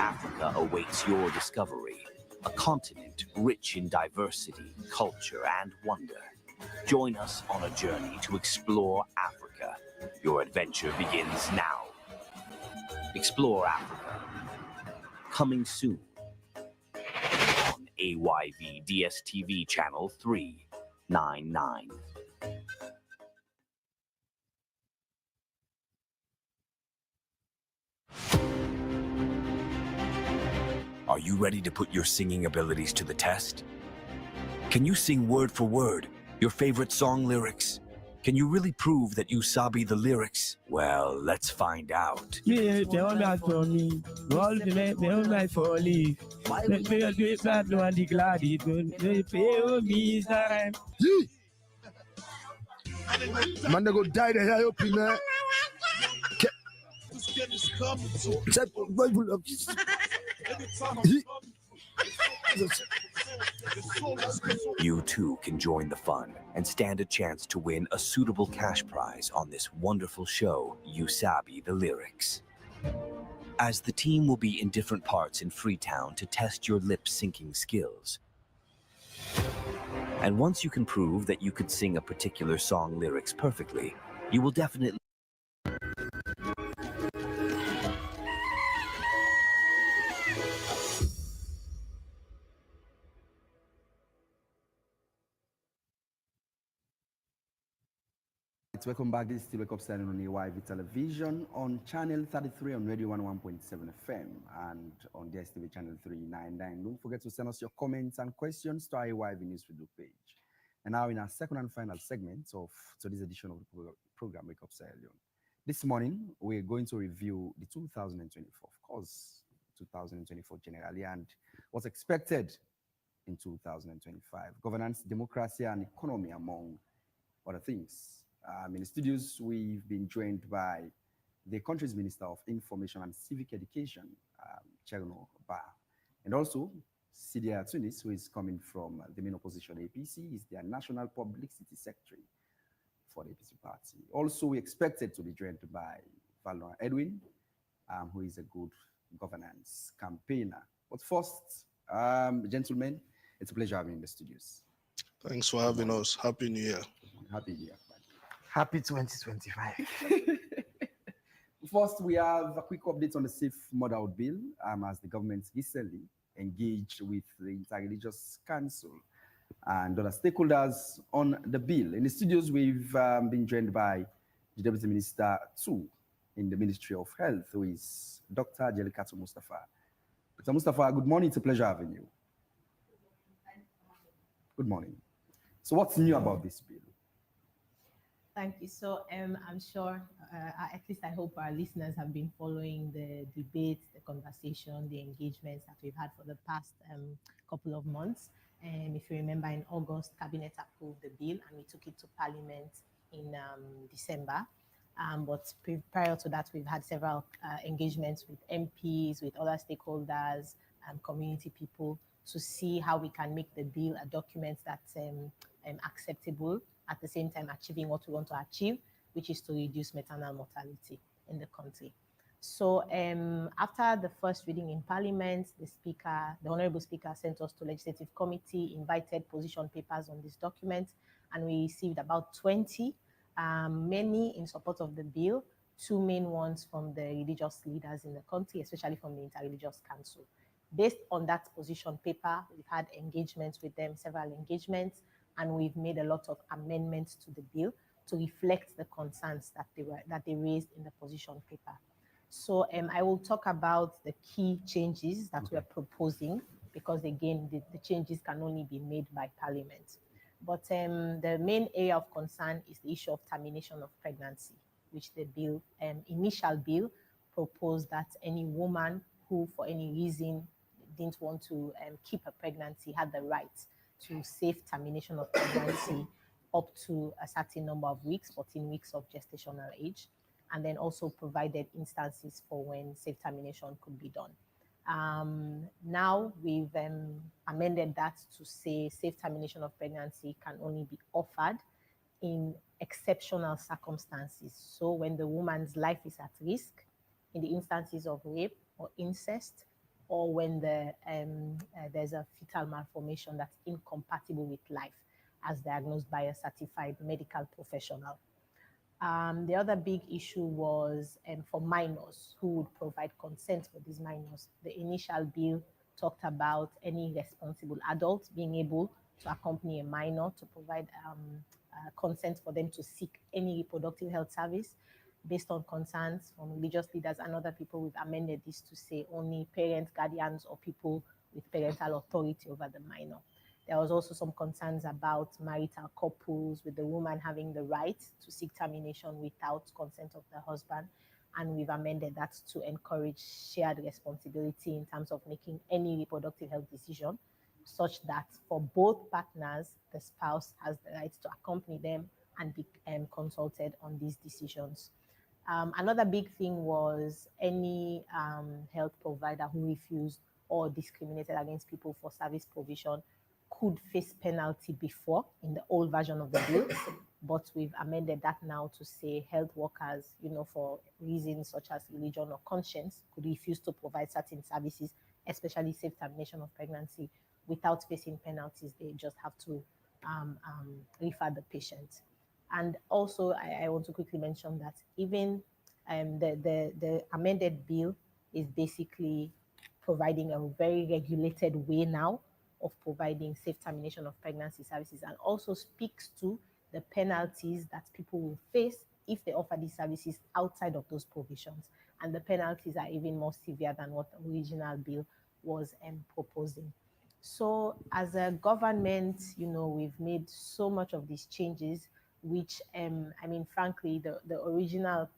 Africa awaits your discovery, a continent rich in diversity, culture, and wonder. Join us on a journey to explore Africa. Your adventure begins now. Explore Africa. Coming soon on AYV DSTV Channel 399. Are you ready to put your singing abilities to the test? Can you sing word for word your favorite song lyrics? Can you really prove that you sabi the lyrics? Well, let's find out. Man, they go die there, I hope, man. You too can join the fun and stand a chance to win a suitable cash prize on this wonderful show, You Sabi the Lyrics. As the team will be in different parts in Freetown to test your lip syncing skills. And once you can prove that you could sing a particular song lyrics perfectly, you will definitely Welcome back. This is still Wake Up Standing on AYV Television on channel 33 on Radio 101.7 FM and on DSTV channel 399. Don't forget to send us your comments and questions to our AYV News Facebook page. And now in our second and final segment of today's edition of the program, Wake Up Sierra. This morning, we're going to review the 2024, of course, 2024 generally, and what's expected in 2025. Governance, democracy, and economy, among other things. In the studios, we've been joined by the country's Minister of Information and Civic Education, Cherno Ba, and also Sidia Tunis, who is coming from the main opposition APC, is their National Publicity Secretary for the APC party. Also, we expected to be joined by Valor Edwin, who is a good governance campaigner. But first, gentlemen, it's a pleasure having you in the studios. Thanks for having us. Happy New Year. Happy New Year. Happy 2025. First, we have a quick update on the Safe Motherhood Bill, as the government recently engaged with the Interreligious Council and other stakeholders on the bill. In the studios, we've been joined by the Deputy Minister 2 in the Ministry of Health, who is Dr. Jelikato Mustafa. Dr. Mustafa, good morning. It's a pleasure having you. Good morning. So what's new about this bill? Thank you. So I'm sure, at least I hope our listeners have been following the debates, the conversation, the engagements that we've had for the past couple of months. If you remember, in August, Cabinet approved the bill and we took it to Parliament in December. But prior to that, we've had several engagements with MPs, with other stakeholders, and community people to see how we can make the bill a document that's acceptable, at the same time achieving what we want to achieve, which is to reduce maternal mortality in the country. So after the first reading in Parliament, the Honorable Speaker sent us to Legislative Committee, invited position papers on this document, and we received about 20, many in support of the bill, 2 main ones from the religious leaders in the country, especially from the Interreligious Council. Based on that position paper, we've had engagements with them, several engagements, and we've made a lot of amendments to the bill to reflect the concerns that they raised in the position paper. So I will talk about the key changes that we're proposing, because again, the changes can only be made by Parliament. But the main area of concern is the issue of termination of pregnancy, which the bill, initial bill, proposed that any woman who, for any reason, didn't want to keep a pregnancy had the right to safe termination of pregnancy up to a certain number of weeks, 14 weeks of gestational age, and then also provided instances for when safe termination could be done. Now we've amended that to say safe termination of pregnancy can only be offered in exceptional circumstances. So when the woman's life is at risk, in the instances of rape or incest, or when there's a fetal malformation that's incompatible with life, as diagnosed by a certified medical professional. The other big issue was for minors who would provide consent for these minors. The initial bill talked about any responsible adult being able to accompany a minor to provide consent for them to seek any reproductive health service. Based on concerns from religious leaders and other people, we've amended this to say only parents, guardians, or people with parental authority over the minor. There was also some concerns about marital couples, with the woman having the right to seek termination without consent of the husband. And we've amended that to encourage shared responsibility in terms of making any reproductive health decision, such that for both partners, the spouse has the right to accompany them and be consulted on these decisions. Another big thing was any health provider who refused or discriminated against people for service provision could face penalty before in the old version of the bill, but we've amended that now to say health workers, for reasons such as religion or conscience, could refuse to provide certain services, especially safe termination of pregnancy, without facing penalties. They just have to refer the patient. And also, I want to quickly mention that even the amended bill is basically providing a very regulated way now of providing safe termination of pregnancy services, and also speaks to the penalties that people will face if they offer these services outside of those provisions. And the penalties are even more severe than what the original bill was proposing. So as a government, we've made so much of these changes, which, frankly, the original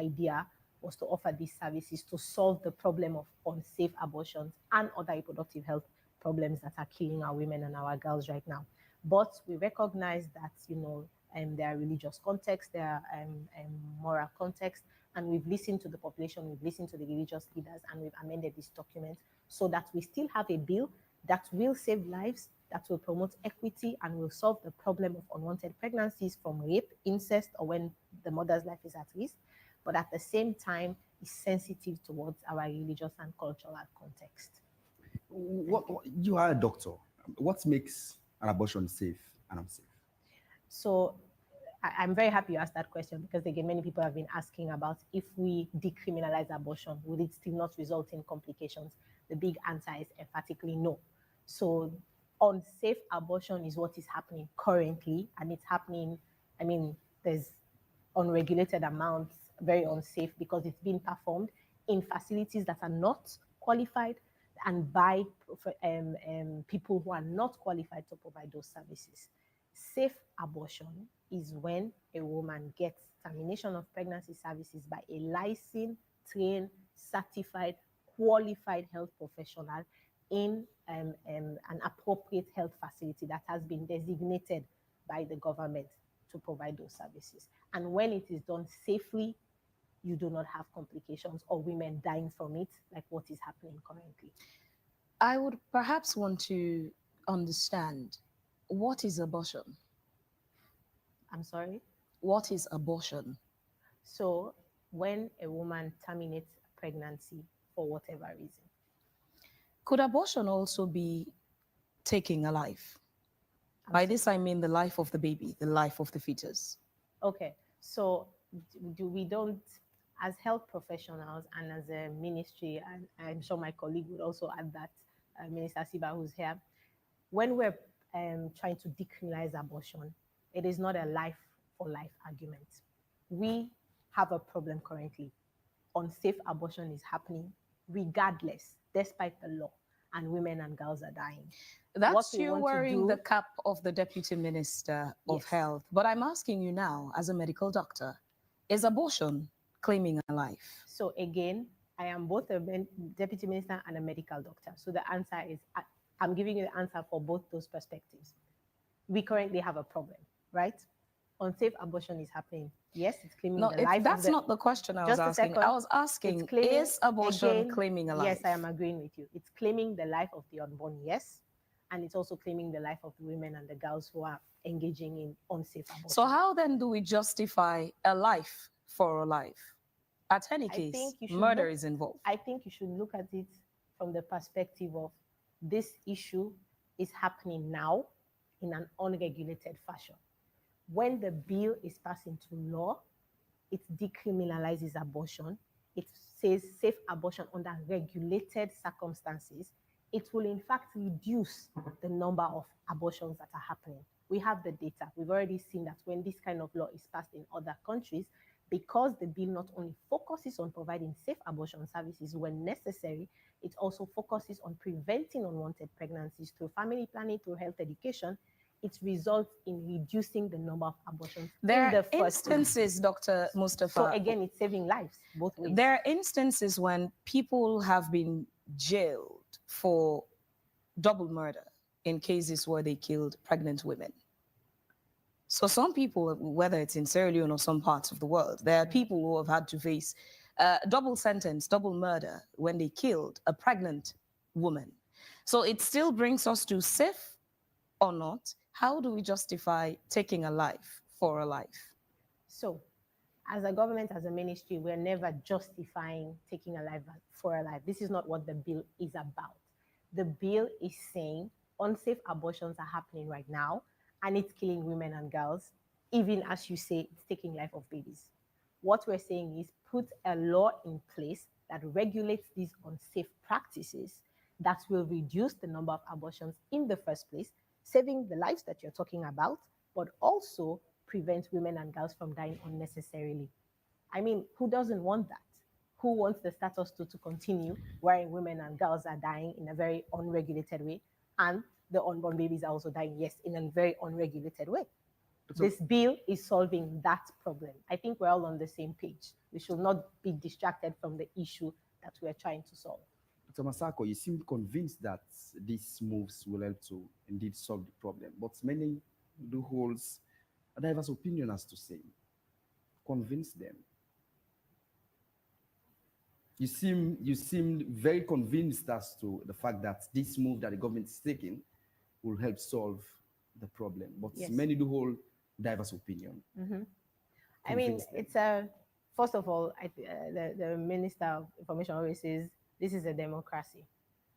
idea was to offer these services to solve the problem of unsafe abortions and other reproductive health problems that are killing our women and our girls right now. But we recognize that, there are religious contexts, there are moral contexts, and we've listened to the population, we've listened to the religious leaders, and we've amended this document so that we still have a bill that will save lives, that will promote equity, and will solve the problem of unwanted pregnancies from rape, incest, or when the mother's life is at risk, but at the same time is sensitive towards our religious and cultural context. You are a doctor. What makes an abortion safe and unsafe? So I'm very happy you asked that question, because again, many people have been asking about if we decriminalize abortion, would it still not result in complications? The big answer is emphatically no. So unsafe abortion is what is happening currently, and it's happening, there's unregulated amounts, very unsafe, because it's being performed in facilities that are not qualified and by people who are not qualified to provide those services. Safe abortion is when a woman gets termination of pregnancy services by a licensed, trained, certified, qualified health professional in an appropriate health facility that has been designated by the government to provide those services. And when it is done safely, you do not have complications or women dying from it, like what is happening currently. I would perhaps want to understand, what is abortion? I'm sorry? What is abortion? So when a woman terminates a pregnancy for whatever reason. Could abortion also be taking a life? By this, I mean the life of the baby, the life of the fetus. Okay, so we don't, as health professionals and as a ministry, and I'm sure my colleague would also add that, Minister Siba, who's here, when we're trying to decriminalize abortion, it is not a life-for-life argument. We have a problem currently. Unsafe abortion is happening regardless, despite the law, and women and girls are dying. That's you wearing the cap of the Deputy Minister of Health. But I'm asking you now, as a medical doctor, is abortion claiming a life? So again, I am both a deputy minister and a medical doctor. So the answer is, I'm giving you the answer for both those perspectives. We currently have a problem, right? Unsafe abortion is happening. Yes, it's claiming the life that's of the... not the question I was Just a asking. second. I was asking, is abortion claiming a life? Yes, I am agreeing with you. It's claiming the life of the unborn, yes. And it's also claiming the life of the women and the girls who are engaging in unsafe abortion. So how then do we justify a life for a life? At any case, murder is involved. I think you should look at it from the perspective of this issue is happening now in an unregulated fashion. When the bill is passed into law, it decriminalizes abortion. It says safe abortion under regulated circumstances. It will in fact reduce the number of abortions that are happening. We have the data. We've already seen that when this kind of law is passed in other countries, because the bill not only focuses on providing safe abortion services when necessary, it also focuses on preventing unwanted pregnancies through family planning, through health education. It results in reducing the number of abortions. There are instances, Dr. Mustafa. So again, it's saving lives both ways. There are instances when people have been jailed for double murder in cases where they killed pregnant women. So some people, whether it's in Sierra Leone or some parts of the world, there are people who have had to face double sentence, double murder when they killed a pregnant woman. So it still brings us to safe or not. How do we justify taking a life for a life? So as a government, as a ministry, we're never justifying taking a life for a life. This is not what the bill is about. The bill is saying unsafe abortions are happening right now, and it's killing women and girls, even as you say, it's taking life of babies. What we're saying is put a law in place that regulates these unsafe practices that will reduce the number of abortions in the first place, saving the lives that you're talking about, but also prevent women and girls from dying unnecessarily. I mean, who doesn't want that? Who wants the status quo to continue wherein women and girls are dying in a very unregulated way, and the unborn babies are also dying, yes, in a very unregulated way? This bill is solving that problem. I think we're all on the same page. We should not be distracted from the issue that we're trying to solve. Dr. Masako, you seem convinced that these moves will help to indeed solve the problem, but many do hold a diverse opinion as to say. Convince them. You seem very convinced as to the fact that this move that the government is taking will help solve the problem, but yes, many do hold diverse opinion. Mm-hmm. I mean, it's a, first of all, the Minister of Information always says this is a democracy.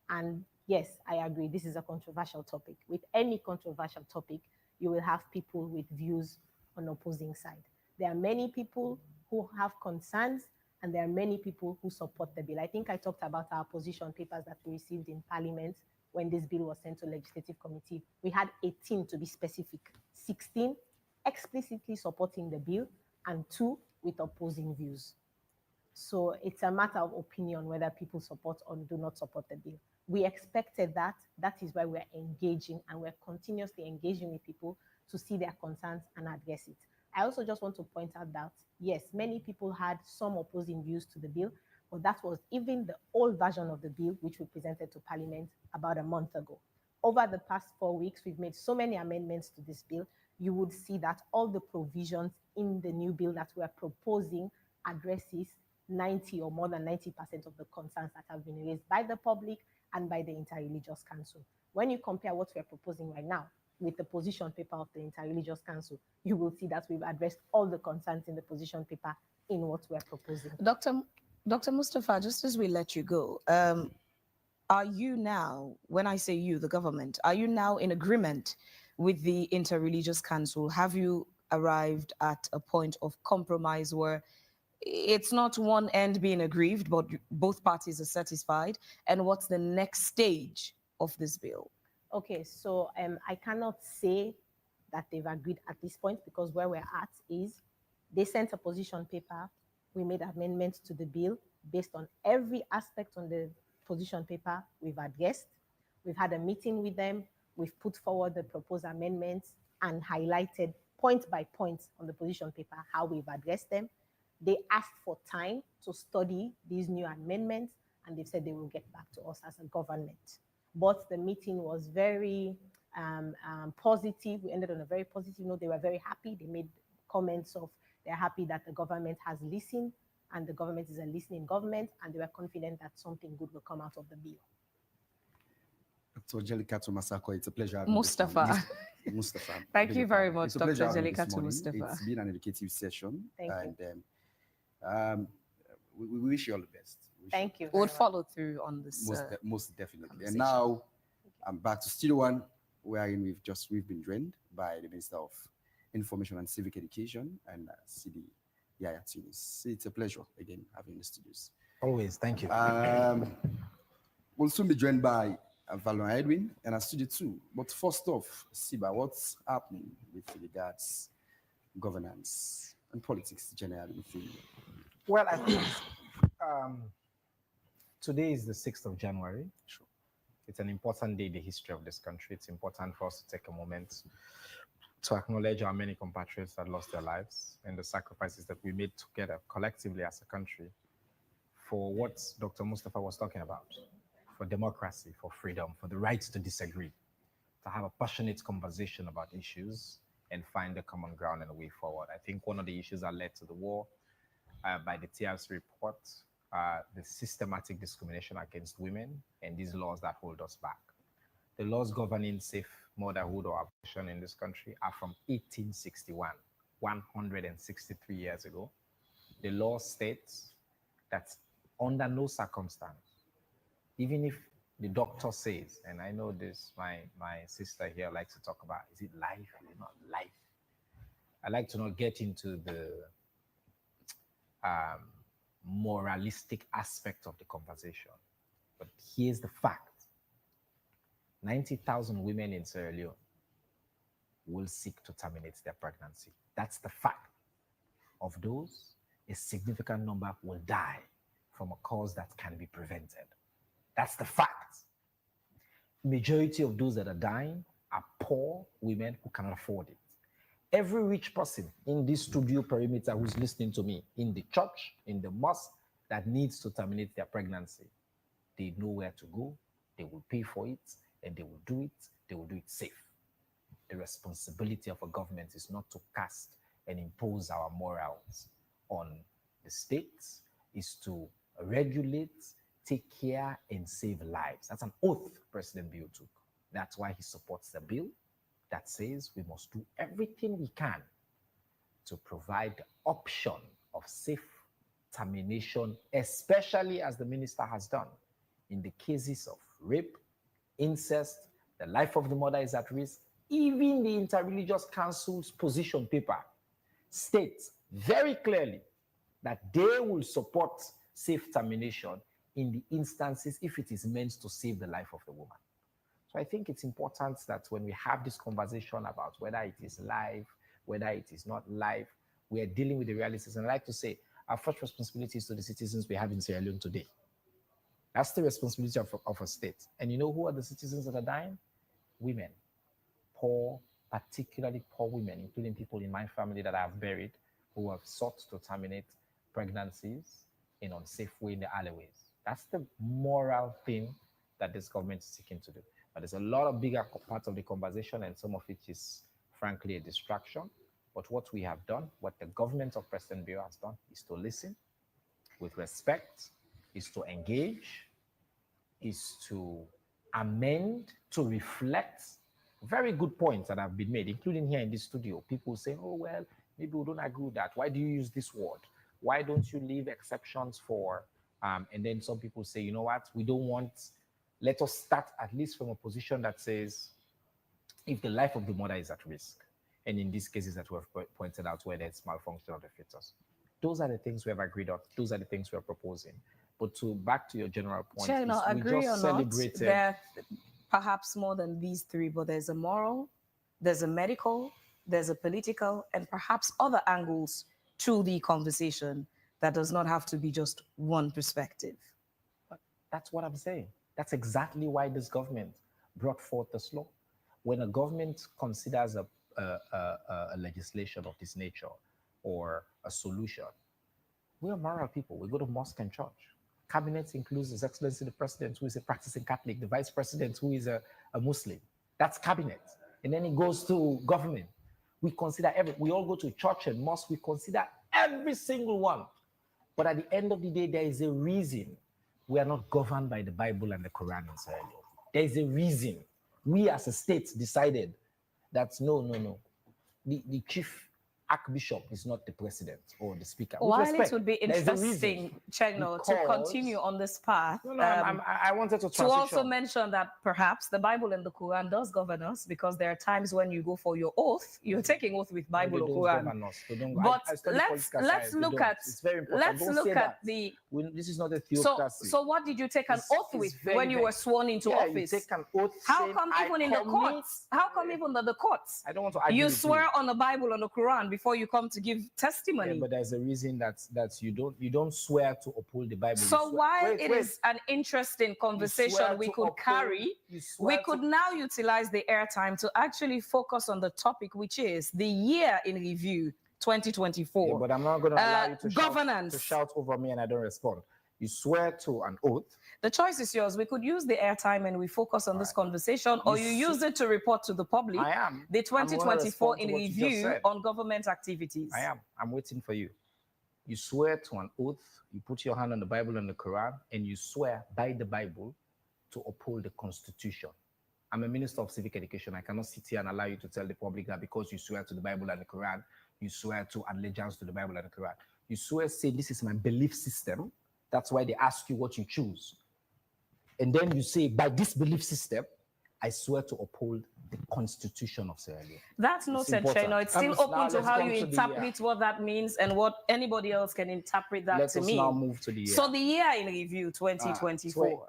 And yes, I agree, this is a controversial topic. With any controversial topic, you will have people with views on opposing side. There are many people who have concerns, and there are many people who support the bill. I think I talked about our position papers that we received in Parliament when this bill was sent to Legislative Committee. We had 18 to be specific, 16 explicitly supporting the bill, and 2 with opposing views. So it's a matter of opinion whether people support or do not support the bill. We expected that. That is why we're engaging, and we're continuously engaging with people to see their concerns and address it. I also just want to point out that, yes, many people had some opposing views to the bill, but that was even the old version of the bill, which we presented to Parliament about a month ago. Over the past 4 weeks, we've made so many amendments to this bill. You would see that all the provisions in the new bill that we're proposing addresses 90 or more than 90% of the concerns that have been raised by the public and by the Interreligious Council. When you compare what we're proposing right now with the position paper of the Interreligious Council, you will see that we've addressed all the concerns in the position paper in what we're proposing. Dr. Mustafa, just as we let you go, are you now, when I say you, the government, are you now in agreement with the Interreligious Council? Have you arrived at a point of compromise where it's not one end being aggrieved, but both parties are satisfied? And what's the next stage of this bill? Okay, so I cannot say that they've agreed at this point, because where we're at is they sent a position paper. We made amendments to the bill based on every aspect on the position paper we've addressed. We've had a meeting with them. We've put forward the proposed amendments and highlighted point by point on the position paper how we've addressed them. They asked for time to study these new amendments, and they've said they will get back to us as a government. But the meeting was very positive. We ended on a very positive note. They were very happy. They made comments of they're happy that the government has listened, and the government is a listening government, and they were confident that something good will come out of the bill. Dr. Jelika Masako, it's a pleasure having Mustafa. Mustafa. Thank you very much, It's a Dr. pleasure having you Jelika this morning. Mustafa. It's been an educative session. Thank you. We wish you all the best. Thank you. We'll follow through on this. Most definitely. And now I'm back to Studio One, wherein we've been joined by the Minister of Information and Civic Education and CD Yaya Tunis. It's a pleasure again having you in the studios. Always, thank you. We'll soon be joined by Valon Edwin and Studio 2. But first off, Siba, what's happening with regards governance and politics generally within? Well, I think today is the 6th of January. Sure. It's an important day in the history of this country. It's important for us to take a moment to acknowledge our many compatriots that lost their lives and the sacrifices that we made together collectively as a country for what Dr. Mustafa was talking about, for democracy, for freedom, for the right to disagree, to have a passionate conversation about issues and find a common ground and a way forward. I think one of the issues that led to the war by the TRC report, the systematic discrimination against women and these laws that hold us back. The laws governing safe motherhood or abortion in this country are from 1861, 163 years ago. The law states that under no circumstance, even if the doctor says, and I know this, my sister here likes to talk about, is it life? Is it not life? I like to not get into the moralistic aspect of the conversation, but here's the fact. 90,000 women in Sierra Leone will seek to terminate their pregnancy. That's the fact. Of those, a significant number will die from a cause that can be prevented. That's the fact. Majority of those that are dying are poor women who cannot afford it. Every rich person in this studio perimeter who's listening to me, in the church, in the mosque, that needs to terminate their pregnancy, they know where to go, they will pay for it, and they will do it safe. The responsibility of a government is not to cast and impose our morals on the states, is to regulate, take care, and save lives. That's an oath President Bill took. That's why he supports the bill that says we must do everything we can to provide the option of safe termination, especially as the minister has done in the cases of rape, incest, the life of the mother is at risk. Even the Interreligious Council's position paper states very clearly that they will support safe termination in the instances if it is meant to save the life of the woman. So I think it's important that when we have this conversation about whether it is live, whether it is not live, we are dealing with the realities. And I like to say, our first responsibility is to the citizens we have in Sierra Leone today. That's the responsibility of a state. And you know who are the citizens that are dying? Women. Poor, particularly poor women, including people in my family that I have buried, who have sought to terminate pregnancies in an unsafe way in the alleyways. That's the moral thing that this government is seeking to do. But there's a lot of bigger parts of the conversation, and some of it is frankly a distraction. But what we have done, what the government of President Bill has done, is to listen with respect, is to engage, is to amend, to reflect. Very good points that have been made, including here in this studio. People say, oh, well, maybe we don't agree with that. Why do you use this word? Why don't you leave exceptions for, and then some people say, you know what, we don't want, let us start at least from a position that says, if the life of the mother is at risk, and in these cases that we have pointed out where there's malfunction of the fetus, those are the things we have agreed on. Those are the things we are proposing. But back to your general point, Sure, no, we agree just or celebrated. Not, there perhaps more than these three, but there's a moral, there's a medical, there's a political, and perhaps other angles to the conversation that does not have to be just one perspective. But that's what I'm saying. That's exactly why this government brought forth this law. When a government considers a legislation of this nature or a solution, We are moral people. We go to mosque and church. Cabinet includes His Excellency the President, who is a practicing Catholic, the Vice President, who is a Muslim. That's cabinet. And then it goes to government. We consider we all go to church and mosque. We consider every single one. But at the end of the day, there is a reason we are not governed by the Bible and the Quran in Sierra Leone. There is a reason. We as a state decided that no. The chief archbishop is not the president or the speaker. While it would be interesting, Chegno, to continue on this path, I wanted to transition. To also mention that perhaps the Bible and the Quran does govern us, because there are times when you go for your oath, you're taking oath with Bible or Quran. But let's look at this is not a theocracy. So what did you take an oath with when you were sworn into office? You take an oath. How come even in the courts? How come even the courts? I don't want to argue. You swear on the Bible and the Quran before you come to give testimony. Yeah, but there's a reason that you don't swear to uphold the Bible. So while it is an interesting conversation we could carry, we could now utilize the airtime to actually focus on the topic, which is the year in review 2024. Yeah, but I'm not going to allow you to shout over me and I don't respond. You swear to an oath. The choice is yours. We could use the airtime and we focus on this conversation, or you use it to report to the public. The 2024 in review on government activities. I'm waiting for you. You swear to an oath. You put your hand on the Bible and the Quran, and you swear by the Bible to uphold the Constitution. I'm a minister of civic education. I cannot sit here and allow you to tell the public that because you swear to the Bible and the Quran, you swear to allegiance to the Bible and the Quran. You swear, say, this is my belief system. That's why they ask you what you choose. And then you say, by this belief system, I swear to uphold the Constitution of Sierra Leone. That's noted, Cheno. It's still open to how you interpret what that means and what anybody else can interpret that to mean. Let's now move to the year. So the year in review, 2024.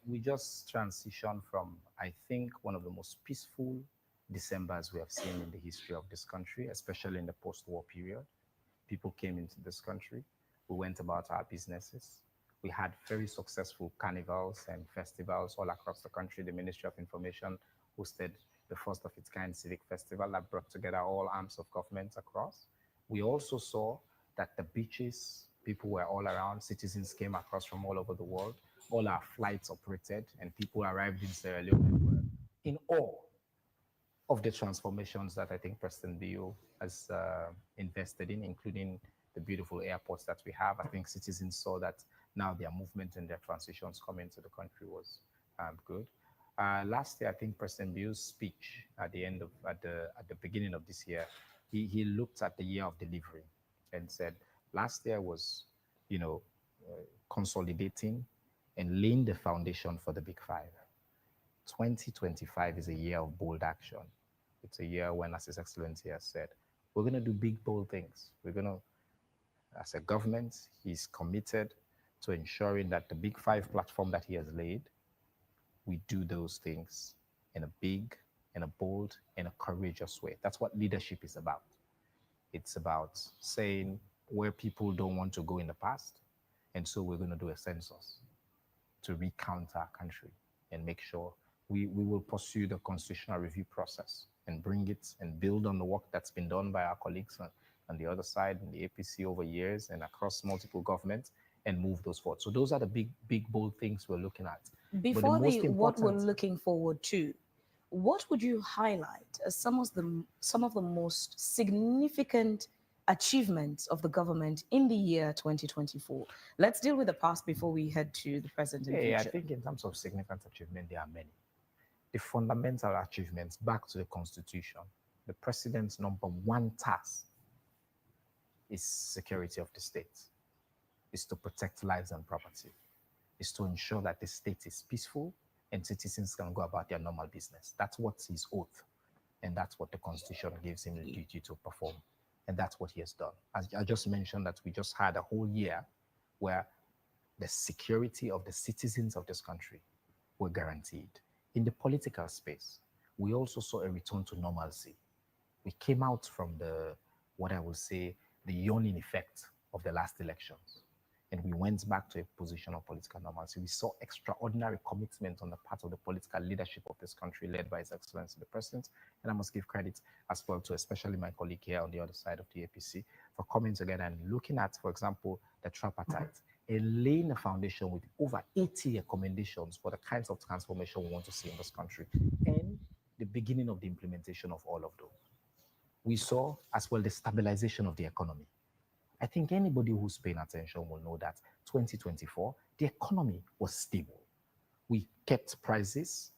We just transitioned from, I think, one of the most peaceful Decembers we have seen in the history of this country, especially in the post-war period. People came into this country. We went about our businesses. We had very successful carnivals and festivals all across the country. The Ministry of Information hosted the first of its kind civic festival that brought together all arms of government across. We also saw that the beaches, people were all around, citizens came across from all over the world, all our flights operated, and people arrived in Sierra Leone and were in awe of the transformations that I think President Bio has invested in, including the beautiful airports that we have. I think citizens saw that now their movement and their transitions coming to the country was good. Last year, I think President Bio's speech at the beginning of this year, he looked at the year of delivery and said, last year was, consolidating and laying the foundation for the Big Five. 2025 is a year of bold action. It's a year when, as His Excellency has said, we're going to do big, bold things. We're going to, as a government, he's committed to ensuring that the Big Five platform that he has laid, we do those things in a big, in a bold, in a courageous way. That's what leadership is about. It's about saying where people don't want to go in the past, and so we're going to do a census to recount our country and make sure we will pursue the constitutional review process and bring it and build on the work that's been done by our colleagues on the other side in the APC over years and across multiple governments, and move those forward. So those are the big, bold things we're looking at. Before what we're looking forward to, what would you highlight as some of the most significant achievements of the government in the year 2024? Let's deal with the past before we head to the present and future. I think in terms of significant achievement, there are many. The fundamental achievements, back to the Constitution, the president's number one task is security of the state, is to protect lives and property, is to ensure that the state is peaceful and citizens can go about their normal business. That's what's his oath, and that's what the Constitution gives him the duty to perform, and that's what he has done. As I just mentioned, that we just had a whole year where the security of the citizens of this country were guaranteed. In the political space, we also saw a return to normalcy. We came out from what I would say, the yawning effect of the last elections. and we went back to a position of political normalcy. We saw extraordinary commitment on the part of the political leadership of this country, led by His Excellency the President. And I must give credit as well to especially my colleague here on the other side of the APC for coming together and looking at, for example, the tripartite, and laying a foundation with over 80 recommendations for the kinds of transformation we want to see in this country, and the beginning of the implementation of all of those. We saw as well the stabilization of the economy. I think anybody who's paying attention will know that 2024, the economy was stable. We kept prices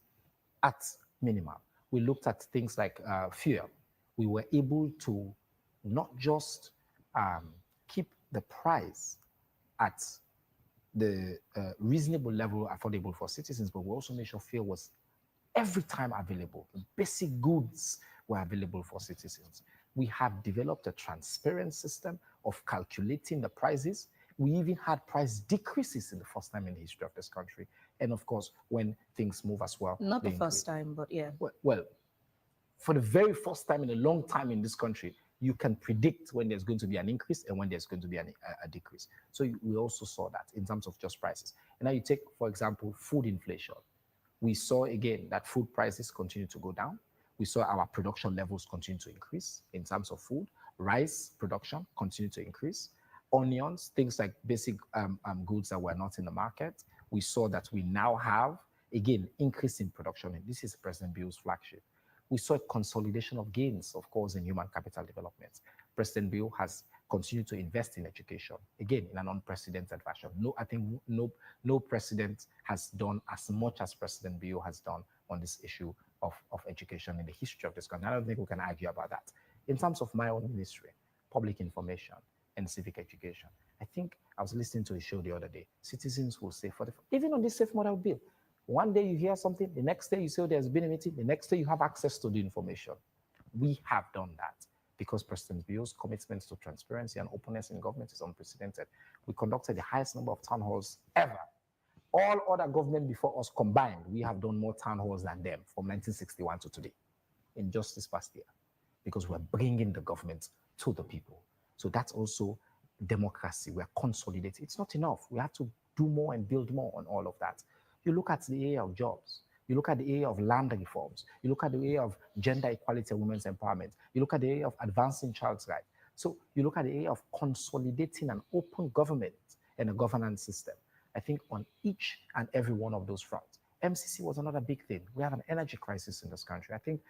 at minimum. We looked at things like fuel. We were able to not just keep the price at the reasonable level affordable for citizens, but we also made sure fuel was every time available. Basic goods were available for citizens. We have developed a transparent system of calculating the prices. We even had price decreases in the first time in the history of this country. And of course, when things move as well. Not the first time, but yeah. Well, for the very first time in a long time in this country, you can predict when there's going to be an increase and when there's going to be a decrease. So we also saw that in terms of just prices. And now you take, for example, food inflation. We saw again that food prices continue to go down. We saw our production levels continue to increase in terms of food. Rice production continue to increase. Onions, things like basic goods that were not in the market. We saw that we now have, again, increase in production. And this is President Bill's flagship. We saw a consolidation of gains, of course, in human capital development. President Bill has continued to invest in education, again, in an unprecedented fashion. I think no president has done as much as President Bill has done on this issue of education in the history of this country. I don't think we can argue about that. In terms of my own ministry, public information and civic education, I think I was listening to a show the other day. Citizens will say, even on this safe model bill, one day you hear something, the next day you say there's been a meeting, the next day you have access to the information. We have done that because President Bill's commitment to transparency and openness in government is unprecedented. We conducted the highest number of town halls ever. All other government before us combined, we have done more town halls than them from 1961 to today in just this past year, because we're bringing the government to the people. So that's also democracy. We're consolidating. It's not enough. We have to do more and build more on all of that. You look at the area of jobs. You look at the area of land reforms. You look at the area of gender equality and women's empowerment. You look at the area of advancing child's rights. So you look at the area of consolidating an open government and a governance system. I think on each and every one of those fronts. MCC was another big thing. We have an energy crisis in this country. I think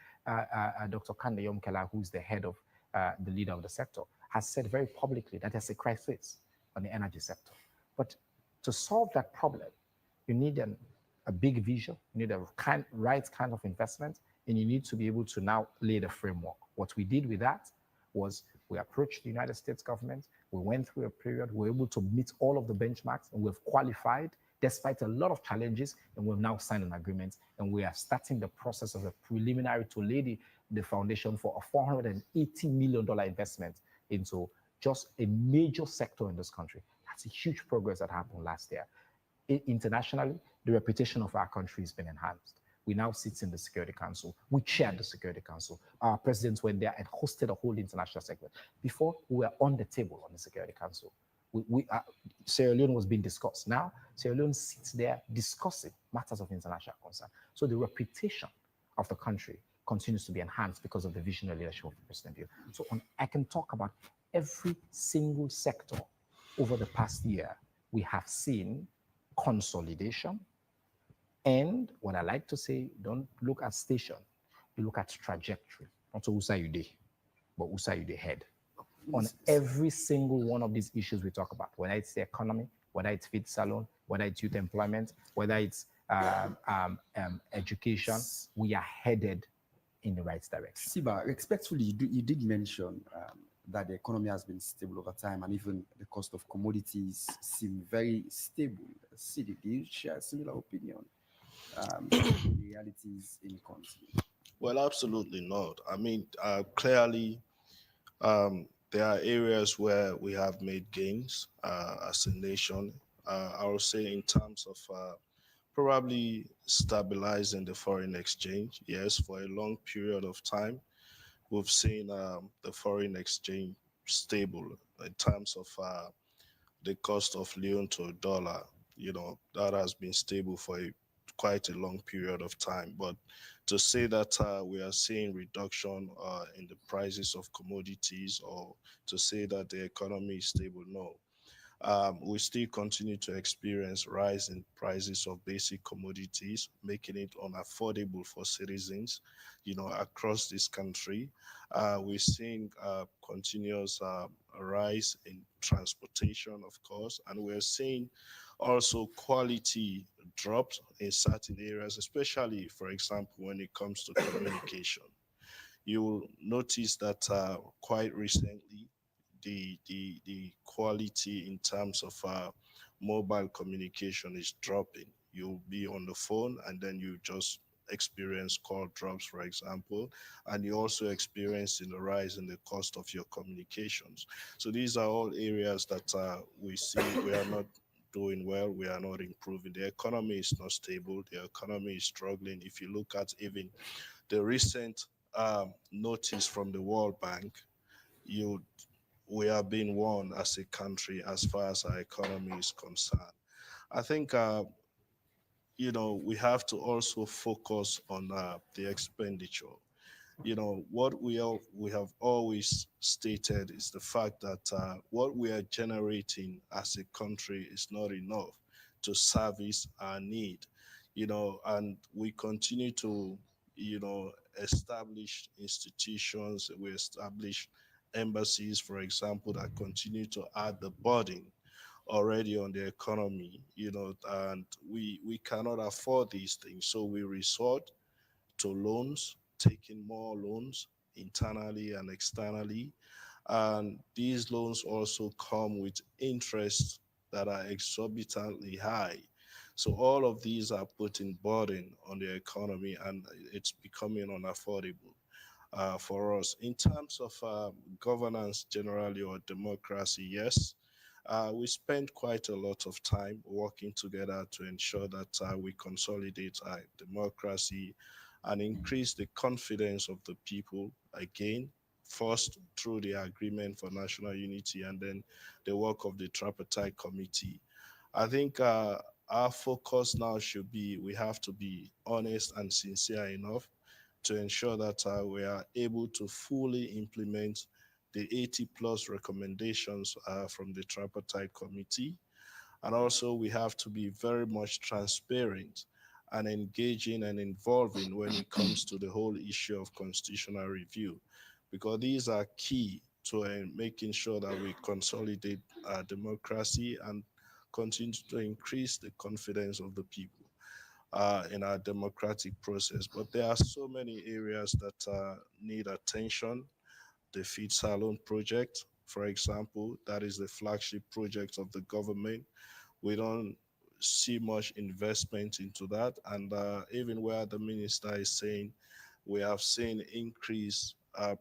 Dr. Kande Yomkela, who's the head of the leader of the sector, has said very publicly that there's a crisis on the energy sector. But to solve that problem, you need a big vision, you need a right kind of investment, and you need to be able to now lay the framework. What we did with that was we approached the United States government, we went through a period, we were able to meet all of the benchmarks, and we've qualified despite a lot of challenges, and we've now signed an agreement, and we are starting the process of a preliminary to lay the foundation for a $480 million investment into just a major sector in this country. That's a huge progress that happened last year. Internationally, the reputation of our country has been enhanced. We now sit in the Security Council. We chaired the Security Council. Our presidents went there and hosted a whole international segment. Before, we were on the table on the Security Council. Sierra Leone was being discussed. Now, Sierra Leone sits there discussing matters of international concern. So the reputation of the country continues to be enhanced because of the visionary leadership of the President Bill. So I can talk about every single sector over the past year. We have seen consolidation, and what I like to say, don't look at station, you look at trajectory. Not who say you did, but who say you did head. On every single one of these issues we talk about, whether it's the economy, whether it's feed salon, whether it's youth employment, whether it's education, we are headed in the right direction. Siba, respectfully, you did mention that the economy has been stable over time, and even the cost of commodities seem very stable. Do you share a similar opinion? The realities in the country? Well, absolutely not. I mean, clearly, there are areas where we have made gains as a nation. I would say in terms of probably stabilizing the foreign exchange. Yes, for a long period of time, we've seen the foreign exchange stable in terms of the cost of lyon to a dollar, that has been stable for quite a long period of time. But to say that we are seeing reduction in the prices of commodities, or to say that the economy is stable, no. We still continue to experience rise in prices of basic commodities, making it unaffordable for citizens, across this country. We're seeing continuous rise in transportation, of course, and we're seeing also quality drops in certain areas, especially, for example, when it comes to communication. You will notice that quite recently, the quality in terms of mobile communication is dropping. You'll be on the phone and then you just experience call drops, for example, and you also experience in the rise in the cost of your communications. So these are all areas that we see we are not doing well, we are not improving. The economy is not stable, the economy is struggling. If you look at even the recent notice from the World Bank, we are being warned as a country as far as our economy is concerned. I think, we have to also focus on the expenditure. What we have always stated is the fact that what we are generating as a country is not enough to service our need, and we continue to, establish institutions, we establish embassies, for example, that continue to add the burden already on the economy, and we cannot afford these things. So we resort to loans, taking more loans internally and externally. And these loans also come with interests that are exorbitantly high. So all of these are putting burden on the economy, and it's becoming unaffordable for us. In terms of governance generally, or democracy, yes, we spend quite a lot of time working together to ensure that we consolidate our democracy and increase the confidence of the people, again, first through the Agreement for National Unity and then the work of the Tripartite Committee. I think our focus now should be, we have to be honest and sincere enough to ensure that we are able to fully implement the 80 plus recommendations from the Tripartite Committee. And also we have to be very much transparent and engaging and involving when it comes to the whole issue of constitutional review, because these are key to making sure that we consolidate our democracy and continue to increase the confidence of the people in our democratic process. But there are so many areas that need attention. The Feed Salon project, for example, that is the flagship project of the government. We don't see much investment into that. And even where the minister is saying we have seen increased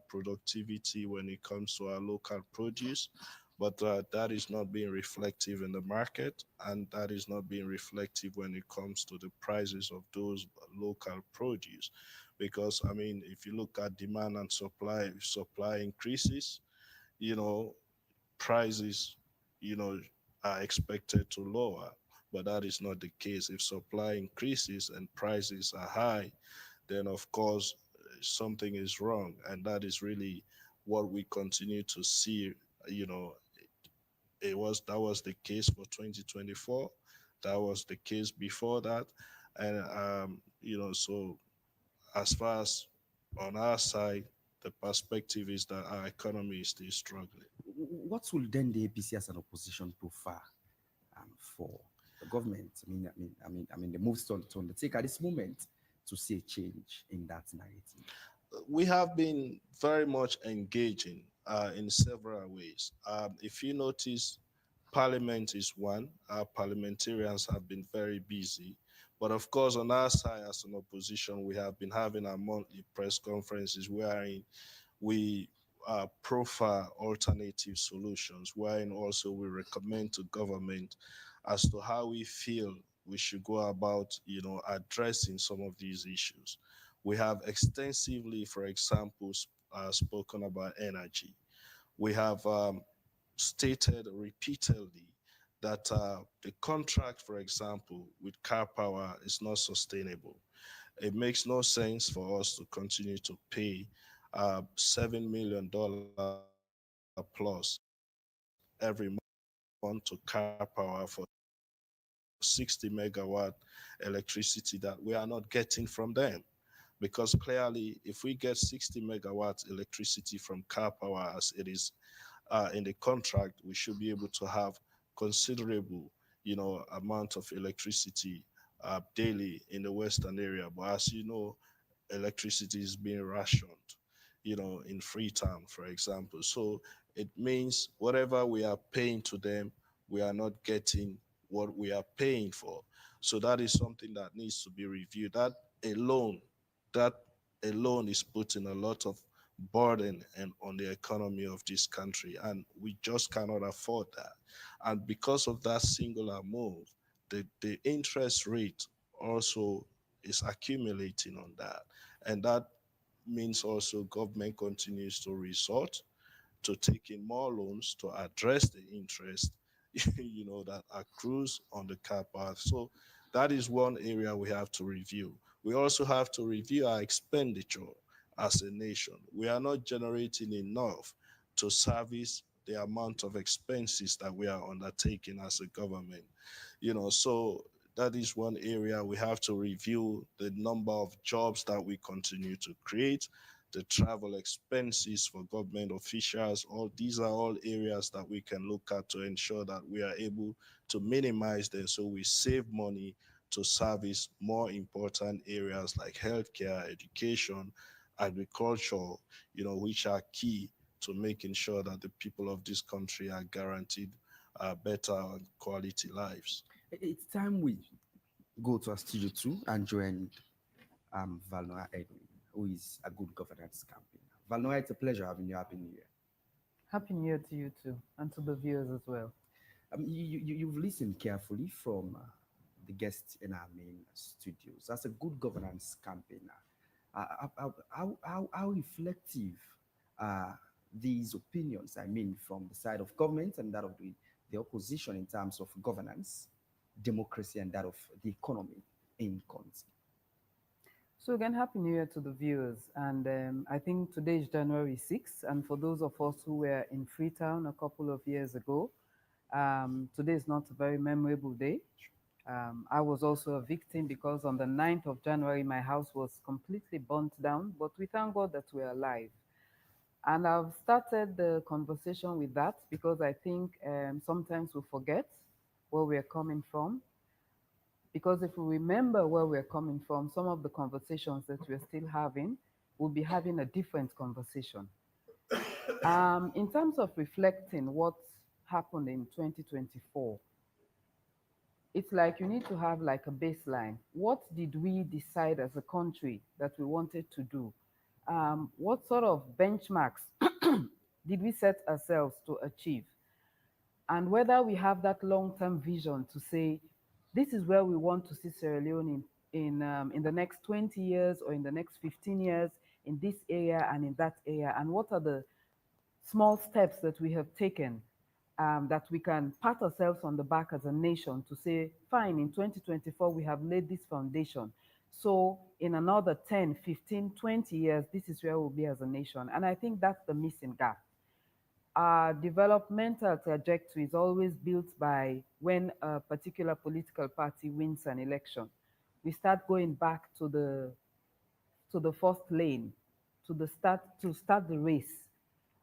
productivity when it comes to our local produce, but that is not being reflective in the market, and that is not being reflective when it comes to the prices of those local produce. Because, I mean, if you look at demand and supply, if supply increases, prices, are expected to lower, but that is not the case. If supply increases and prices are high, then of course something is wrong. And that is really what we continue to see. That was the case for 2024. That was the case before that. And, so as far as on our side, the perspective is that our economy is still struggling. What will then the APC as an opposition prefer for the government? I mean, the moves to undertake at this moment to see a change in that narrative. We have been very much engaging in several ways. If you notice, Parliament is one. Our parliamentarians have been very busy. But of course, on our side as an opposition, we have been having our monthly press conferences wherein we profile alternative solutions, wherein also we recommend to government as to how we feel we should go about, addressing some of these issues. We have extensively, for example, spoken about energy. We have stated repeatedly that the contract, for example, with Car Power is not sustainable. It makes no sense for us to continue to pay $7 million plus every month to Car Power for 60 megawatt electricity that we are not getting from them. Because clearly, if we get 60 megawatts electricity from Car Power as it is in the contract, we should be able to have considerable, amount of electricity daily in the Western area. But as you know, electricity is being rationed, in Freetown, for example. So it means whatever we are paying to them, we are not getting what we are paying for. So that is something that needs to be reviewed. That alone is putting a lot of burden on the economy of this country, and we just cannot afford that. And because of that singular move, the interest rate also is accumulating on that. And that means also government continues to resort to taking more loans to address the interest, that accrues on the Car Power. So that is one area we have to review. We also have to review our expenditure as a nation. We are not generating enough to service the amount of expenses that we are undertaking as a government. So that is one area we have to review the number of jobs that we continue to create, the travel expenses for government officials. All these are all areas that we can look at to ensure that we are able to minimize them, so we save money to service more important areas like healthcare, education, agriculture, which are key to making sure that the people of this country are guaranteed better and quality lives. It's time we go to our studio 2 and join Valnoa Edwin, who is a good governance campaigner. Valnoa, it's a pleasure having you. Happy New Year. Happy New Year to you too, and to the viewers as well. You've listened carefully from the guests in our main studios. As a good governance campaigner, how reflective are these opinions, from the side of government and that of the opposition in terms of governance, democracy, and that of the economy in country? So again, Happy New Year to the viewers. And I think today is January 6th. And for those of us who were in Freetown a couple of years ago, today is not a very memorable day. I was also a victim because on the 9th of January, my house was completely burnt down, but we thank God that we're alive. And I've started the conversation with that because I think sometimes we forget where we're coming from. Because if we remember where we're coming from, some of the conversations that we're still having, we'll be having a different conversation. In terms of reflecting what happened in 2024, it's like you need to have like a baseline. What did we decide as a country that we wanted to do? What sort of benchmarks did we set ourselves to achieve? And whether we have that long-term vision to say, this is where we want to see Sierra Leone in the next 20 years or in the next 15 years in this area and in that area, and what are the small steps that we have taken that we can pat ourselves on the back as a nation to say, fine, in 2024, we have laid this foundation. So in another 10, 15, 20 years, this is where we'll be as a nation. And I think that's the missing gap. Our developmental trajectory is always built by when a particular political party wins an election. We start going back to the first lane, to start the race.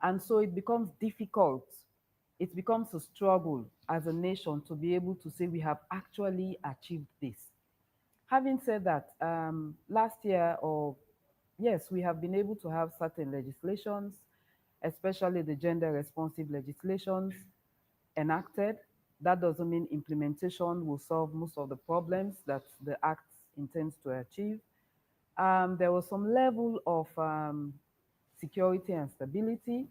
And so it becomes difficult. It becomes a struggle as a nation to be able to say we have actually achieved this. Having said that, last year, yes, we have been able to have certain legislations, especially the gender responsive legislations enacted. That doesn't mean implementation will solve most of the problems that the Act intends to achieve. There was some level of security and stability,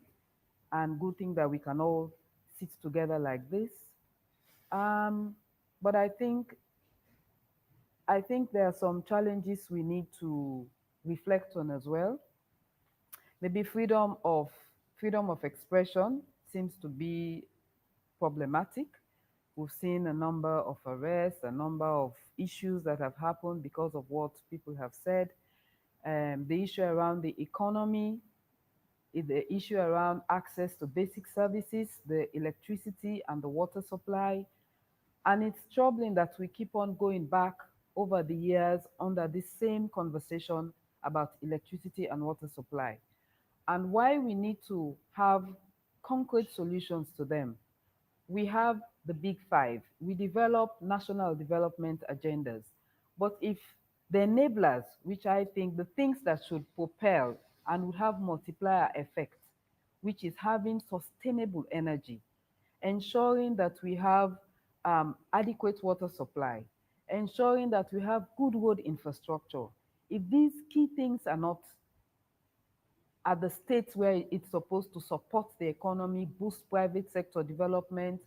and good thing that we can all sit together like this. But I think there are some challenges we need to reflect on as well. Maybe freedom of expression seems to be problematic. We've seen a number of arrests, a number of issues that have happened because of what people have said. The issue around the economy, the issue around access to basic services, the electricity and the water supply. And it's troubling that we keep on going back over the years under this same conversation about electricity and water supply, and why we need to have concrete solutions to them. We have the big five. We develop national development agendas. But if the enablers, which I think the things that should propel and would have multiplier effect, which is having sustainable energy, ensuring that we have adequate water supply, ensuring that we have good road infrastructure. If these key things are not at the state where it's supposed to support the economy, boost private sector development,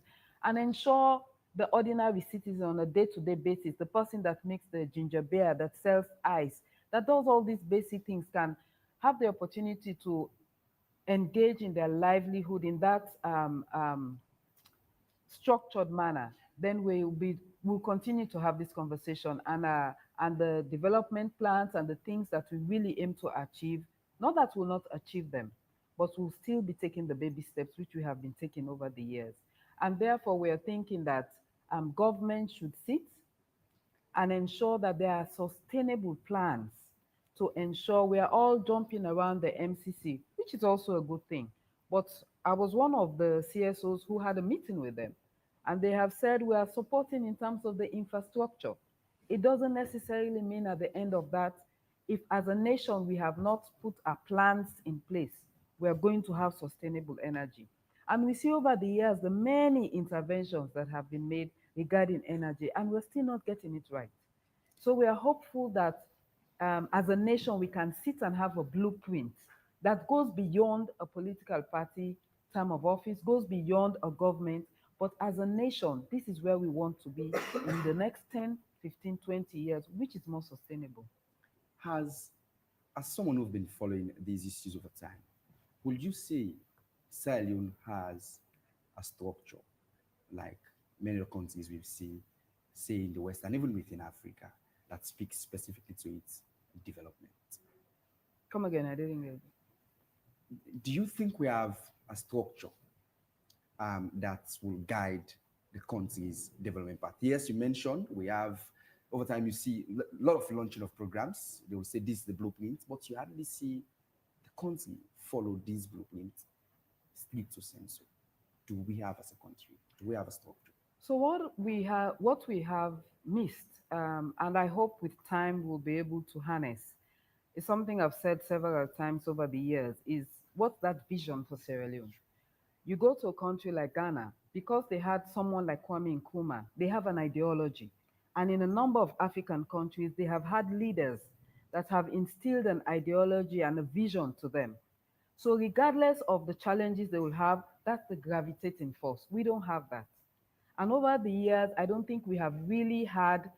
and ensure the ordinary citizen on a day-to-day basis, the person that makes the ginger beer, that sells ice, that does all these basic things, can have the opportunity to engage in their livelihood in that structured manner, then we'll continue to have this conversation, and the development plans and the things that we really aim to achieve, not that we'll not achieve them, but we'll still be taking the baby steps which we have been taking over the years. And therefore, we are thinking that government should sit and ensure that there are sustainable plans to ensure we are all jumping around the MCC, which is also a good thing. But I was one of the CSOs who had a meeting with them, and they have said we are supporting in terms of the infrastructure. It doesn't necessarily mean at the end of that, if as a nation we have not put our plans in place, we are going to have sustainable energy. And we see over the years the many interventions that have been made regarding energy, and we're still not getting it right. So we are hopeful that as a nation, we can sit and have a blueprint that goes beyond a political party term of office, goes beyond a government, but as a nation, this is where we want to be in the next 10, 15, 20 years, which is more sustainable. As someone who's been following these issues over time, would you say Sierra Leone has a structure like many of the countries we've seen, say in the West and even within Africa, that speaks specifically to its development? Come again, I didn't get it. Do you think we have a structure that will guide the country's development path? Yes, you mentioned we have, over time you see a lot of launching of programs. They will say this is the blueprint, but you hardly see the country follow this blueprint stricto sensu. Do we have as a country? Do we have a structure? So what we have missed, and I hope with time we'll be able to harness, is something I've said several times over the years, is what's that vision for Sierra Leone? You go to a country like Ghana, because they had someone like Kwame Nkrumah, they have an ideology. And in a number of African countries, they have had leaders that have instilled an ideology and a vision to them. So regardless of the challenges they will have, that's the gravitating force. We don't have that. And over the years, I don't think we have really had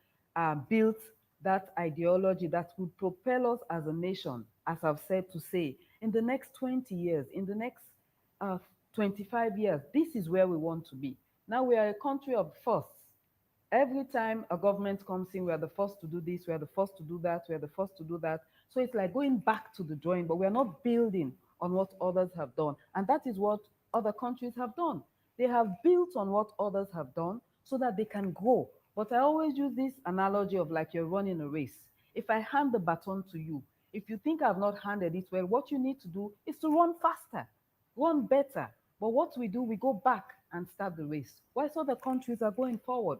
built that ideology that would propel us as a nation, as I've said, to say, in the next 20 years, in the next 25 years, this is where we want to be. Now we are a country of firsts. Every time a government comes in, we are the first to do this, we are the first to do that, we are the first to do that. So it's like going back to the drawing, but we are not building on what others have done. And that is what other countries have done. They have built on what others have done so that they can grow. But I always use this analogy of like you're running a race. If I hand the baton to you, if you think I've not handed it well, what you need to do is to run faster, run better. But what we do, we go back and start the race. Whilst other countries are going forward.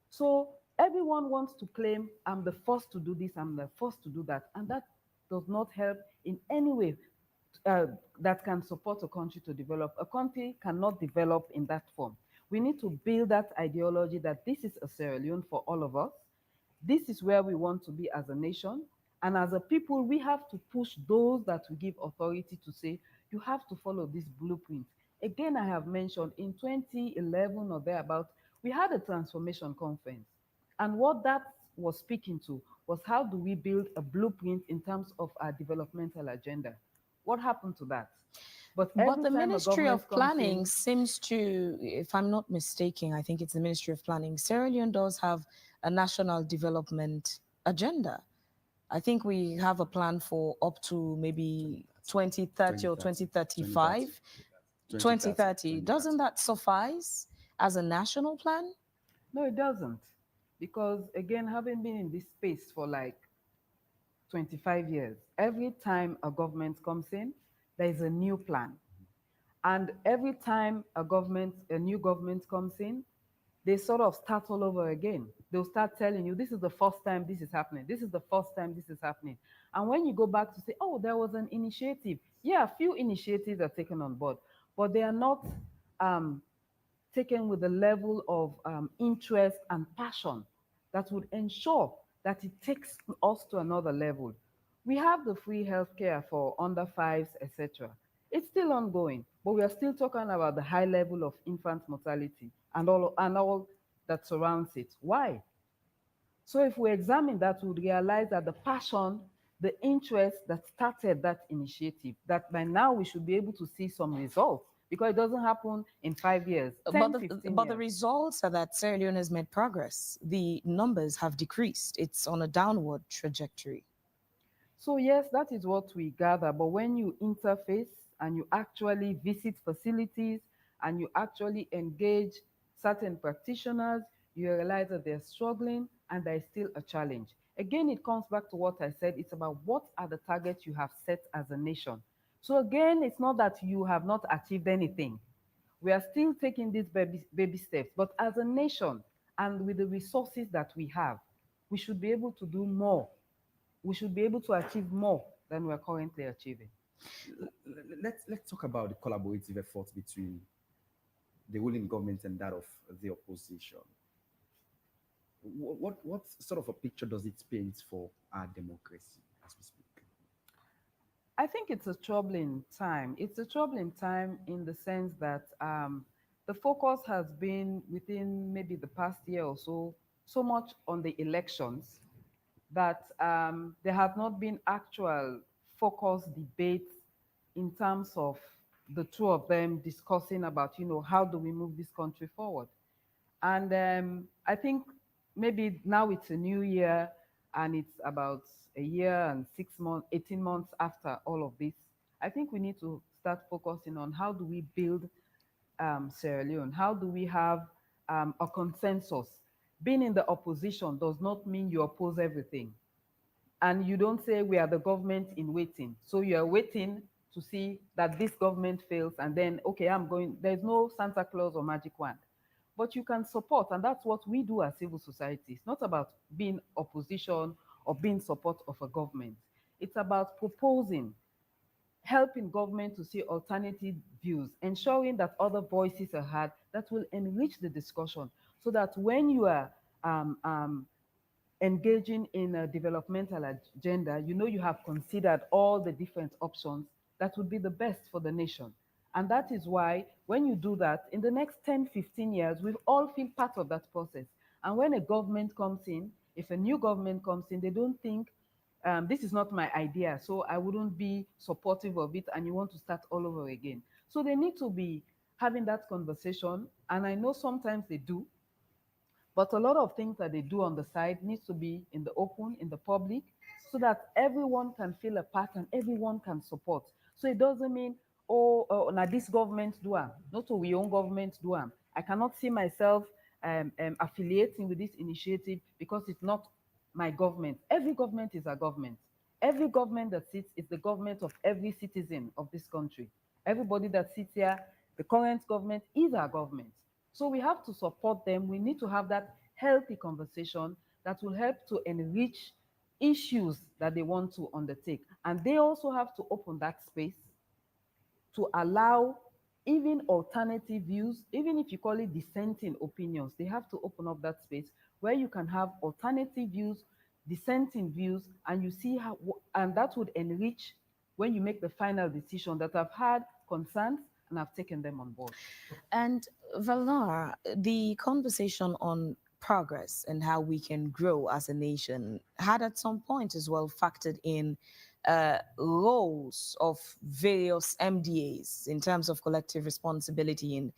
So everyone wants to claim, I'm the first to do this, I'm the first to do that. And that does not help in any way that can support a country to develop. A country cannot develop in that form. We need to build that ideology that this is a Sierra Leone for all of us. This is where we want to be as a nation. And as a people, we have to push those that we give authority to say, you have to follow this blueprint. Again, I have mentioned in 2011 or thereabout, we had a transformation conference. And what that was speaking to was how do we build a blueprint in terms of our developmental agenda? What happened to that? But the every time a Ministry of government comes Planning in, seems to, if I'm not mistaken, I think it's the Ministry of Planning. Sierra Leone does have a national development agenda. I think we have a plan for up to maybe 2030 or 2035. 2030. Doesn't that suffice as a national plan? no, it doesn't. Because again, having been in this space for like 25 years, every time a government comes in, there is a new plan. And every time a new government comes in, they sort of start all over again. They'll start telling you, this is the first time this is happening. This is the first time this is happening. And when you go back to say, oh, there was an initiative. Yeah, a few initiatives are taken on board, but they are not taken with the level of interest and passion that would ensure that it takes us to another level. We have the free healthcare for under fives, etc. It's still ongoing, but we are still talking about the high level of infant mortality and all that surrounds it. Why? So if we examine that, we realize that the passion, the interest that started that initiative, that by now we should be able to see some results, because it doesn't happen in 5 years, 10, 15 but the years. results are that Sierra Leone has made progress. The numbers have decreased. It's on a downward trajectory. So yes, that is what we gather. But when you interface and you actually visit facilities and you actually engage certain practitioners, you realize that they're struggling and there is still a challenge. Again, it comes back to what I said. It's about what are the targets you have set as a nation. So again, it's not that you have not achieved anything. We are still taking these baby steps. But as a nation and with the resources that we have, we should be able to do more. We should be able to achieve more than we're currently achieving. Let's talk about the collaborative efforts between the ruling government and that of the opposition. What sort of a picture does it paint for our democracy as we speak? I think it's a troubling time. It's a troubling time in the sense that the focus has been within maybe the past year or so much on the elections that there have not been actual focused debates in terms of the two of them discussing about, how do we move this country forward? And I think maybe now it's a new year and it's about a year and 6 months, 18 months after all of this. I think we need to start focusing on how do we build Sierra Leone? How do we have a consensus? Being in the opposition does not mean you oppose everything. And you don't say we are the government in waiting. So you are waiting to see that this government fails and then, okay, I'm going. There's no Santa Claus or magic wand. But you can support, and that's what we do as civil society. It's not about being opposition or being support of a government. It's about proposing, helping government to see alternative views, ensuring that other voices are heard that will enrich the discussion so that when you are engaging in a developmental agenda, you have considered all the different options that would be the best for the nation. And that is why when you do that, in the next 10, 15 years, we'll all feel part of that process. And when a government comes in, if a new government comes in, they don't think, this is not my idea, so I wouldn't be supportive of it, and you want to start all over again. So they need to be having that conversation, and I know sometimes they do, but a lot of things that they do on the side needs to be in the open, in the public, so that everyone can feel a part and everyone can support. So it doesn't mean, now this government do am, not we own government do am. I cannot see myself affiliating with this initiative because it's not my government. Every government is a government. Every government that sits is the government of every citizen of this country. Everybody that sits here, the current government is our government. So we have to support them. We need to have that healthy conversation that will help to enrich issues that they want to undertake. And they also have to open that space to allow even alternative views, even if you call it dissenting opinions, they have to open up that space where you can have alternative views, dissenting views, and you see how, and that would enrich when you make the final decision that I've had concerns and I've taken them on board. And Valnora, the conversation on progress and how we can grow as a nation had at some point as well factored in roles of various MDAs in terms of collective responsibility in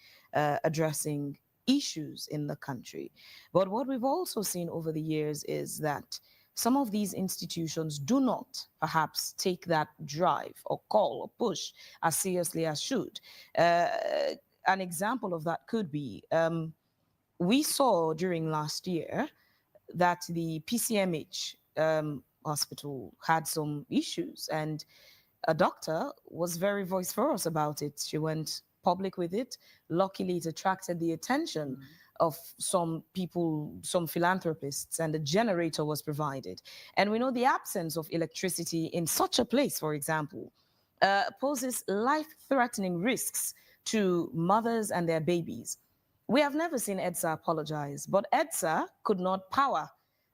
addressing issues in the country. But what we've also seen over the years is that some of these institutions do not perhaps take that drive or call or push as seriously as should. An example of that could be we saw during last year that the PCMH hospital had some issues, and a doctor was very voice-forward about it. She went public with it. Luckily, it attracted the attention of some people, some philanthropists, and a generator was provided. And we know the absence of electricity in such a place, for example, poses life-threatening risks to mothers and their babies. We have never seen EDSA apologize, but EDSA could not power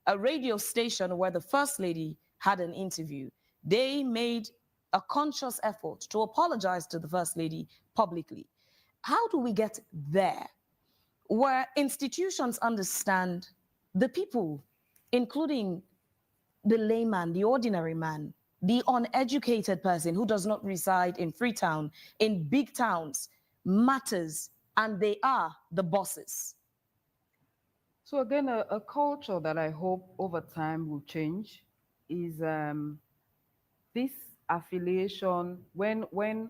a radio station where the First Lady had an interview. They made a conscious effort to apologize to the First Lady publicly. How do we get there, where institutions understand the people, including the layman, the ordinary man, the uneducated person who does not reside in Freetown, in big towns, matters, and they are the bosses? So again, a culture that I hope over time will change is this affiliation when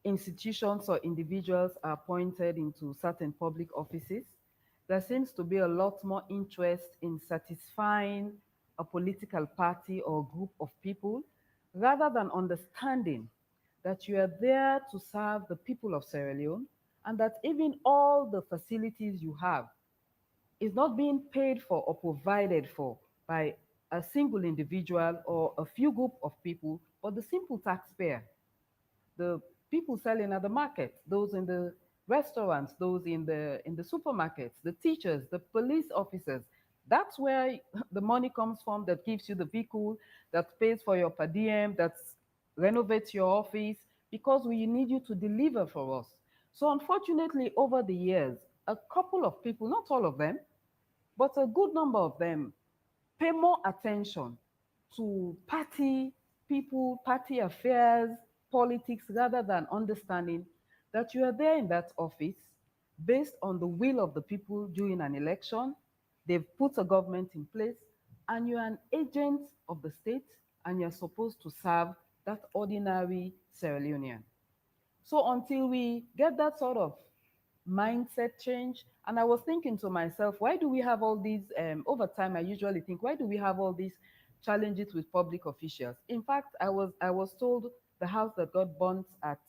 institutions or individuals are appointed into certain public offices, there seems to be a lot more interest in satisfying a political party or group of people rather than understanding that you are there to serve the people of Sierra Leone, and that even all the facilities you have is not being paid for or provided for by a single individual or a few group of people, but the simple taxpayer, the people selling at the market, those in the restaurants, those in the supermarkets, the teachers, the police officers. That's where the money comes from that gives you the vehicle, that pays for your per diem, that renovates your office, because we need you to deliver for us. So unfortunately, over the years, a couple of people, not all of them, but a good number of them, pay more attention to party people, party affairs, politics, rather than understanding that you are there in that office based on the will of the people during an election. They've put a government in place, and you're an agent of the state, and you're supposed to serve that ordinary Sierra Leonean. So until we get that sort of mindset change, and I was thinking to myself, why do we have all these, over time I usually think, why do we have all these challenges with public officials? In fact, I was told the house that got burnt at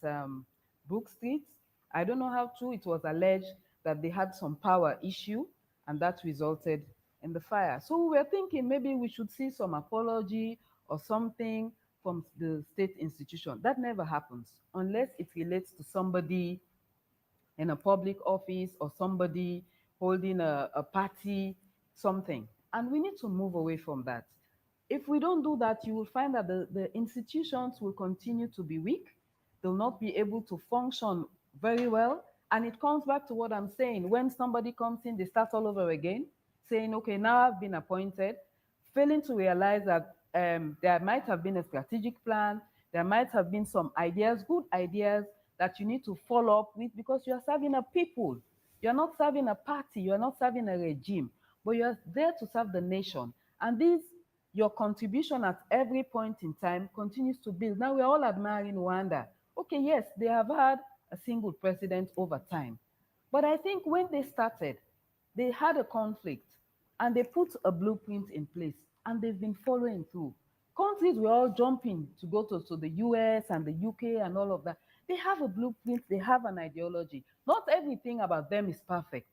Brook Street, I don't know how true, it was alleged that they had some power issue, and that resulted in the fire. So we were thinking maybe we should see some apology or something from the state institution. That never happens unless it relates to somebody in a public office or somebody holding a party, something. And we need to move away from that. If we don't do that, you will find that the institutions will continue to be weak. They'll not be able to function very well. And it comes back to what I'm saying. When somebody comes in, they start all over again, saying, okay, now I've been appointed, failing to realize that there might have been a strategic plan, there might have been some ideas, good ideas, that you need to follow up with, because you are serving a people. You're not serving a party, you're not serving a regime, but you're there to serve the nation. And your contribution at every point in time continues to build. Now we're all admiring Rwanda. Okay, yes, they have had a single president over time. But I think when they started, they had a conflict and they put a blueprint in place, and they've been following through. Countries were all jumping to go to the US and the UK and all of that. They have a blueprint, they have an ideology. Not everything about them is perfect,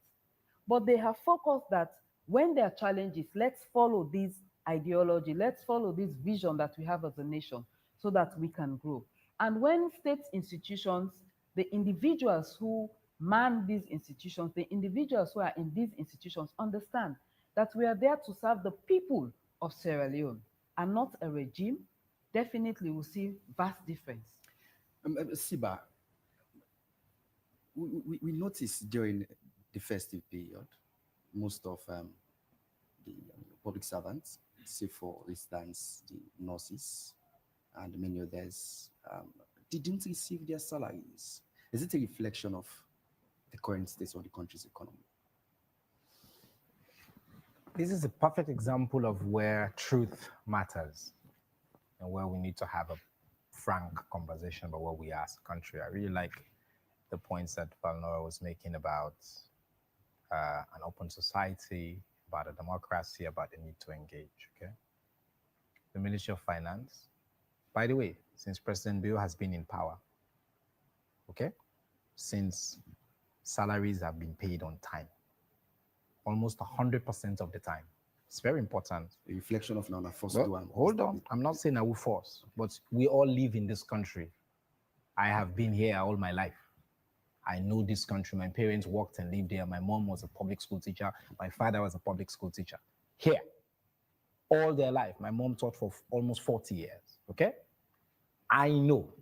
but they have focused that when there are challenges, let's follow this ideology, let's follow this vision that we have as a nation so that we can grow. And when state institutions, the individuals who man these institutions, the individuals who are in these institutions understand that we are there to serve the people of Sierra Leone and not a regime, definitely we'll see vast difference. Siba, we noticed during the festive period most of the public servants, say for instance, the nurses and many others, didn't receive their salaries. Is it a reflection of the current state of the country's economy? This is a perfect example of where truth matters and where we need to have a frank conversation about where we are as a country. I really like the points that Valnora was making about an open society, about a democracy, about the need to engage, okay? The Ministry of Finance, by the way, since President Bill has been in power, okay? Since salaries have been paid on time, almost 100% of the time. It's very important. A reflection of now first one. Hold on, I'm not saying I will force, but we all live in this country. I have been here all my life. I know this country. My parents worked and lived there. My mom was a public school teacher. My father was a public school teacher. Here, all their life. My mom taught for almost 40 years, okay? I know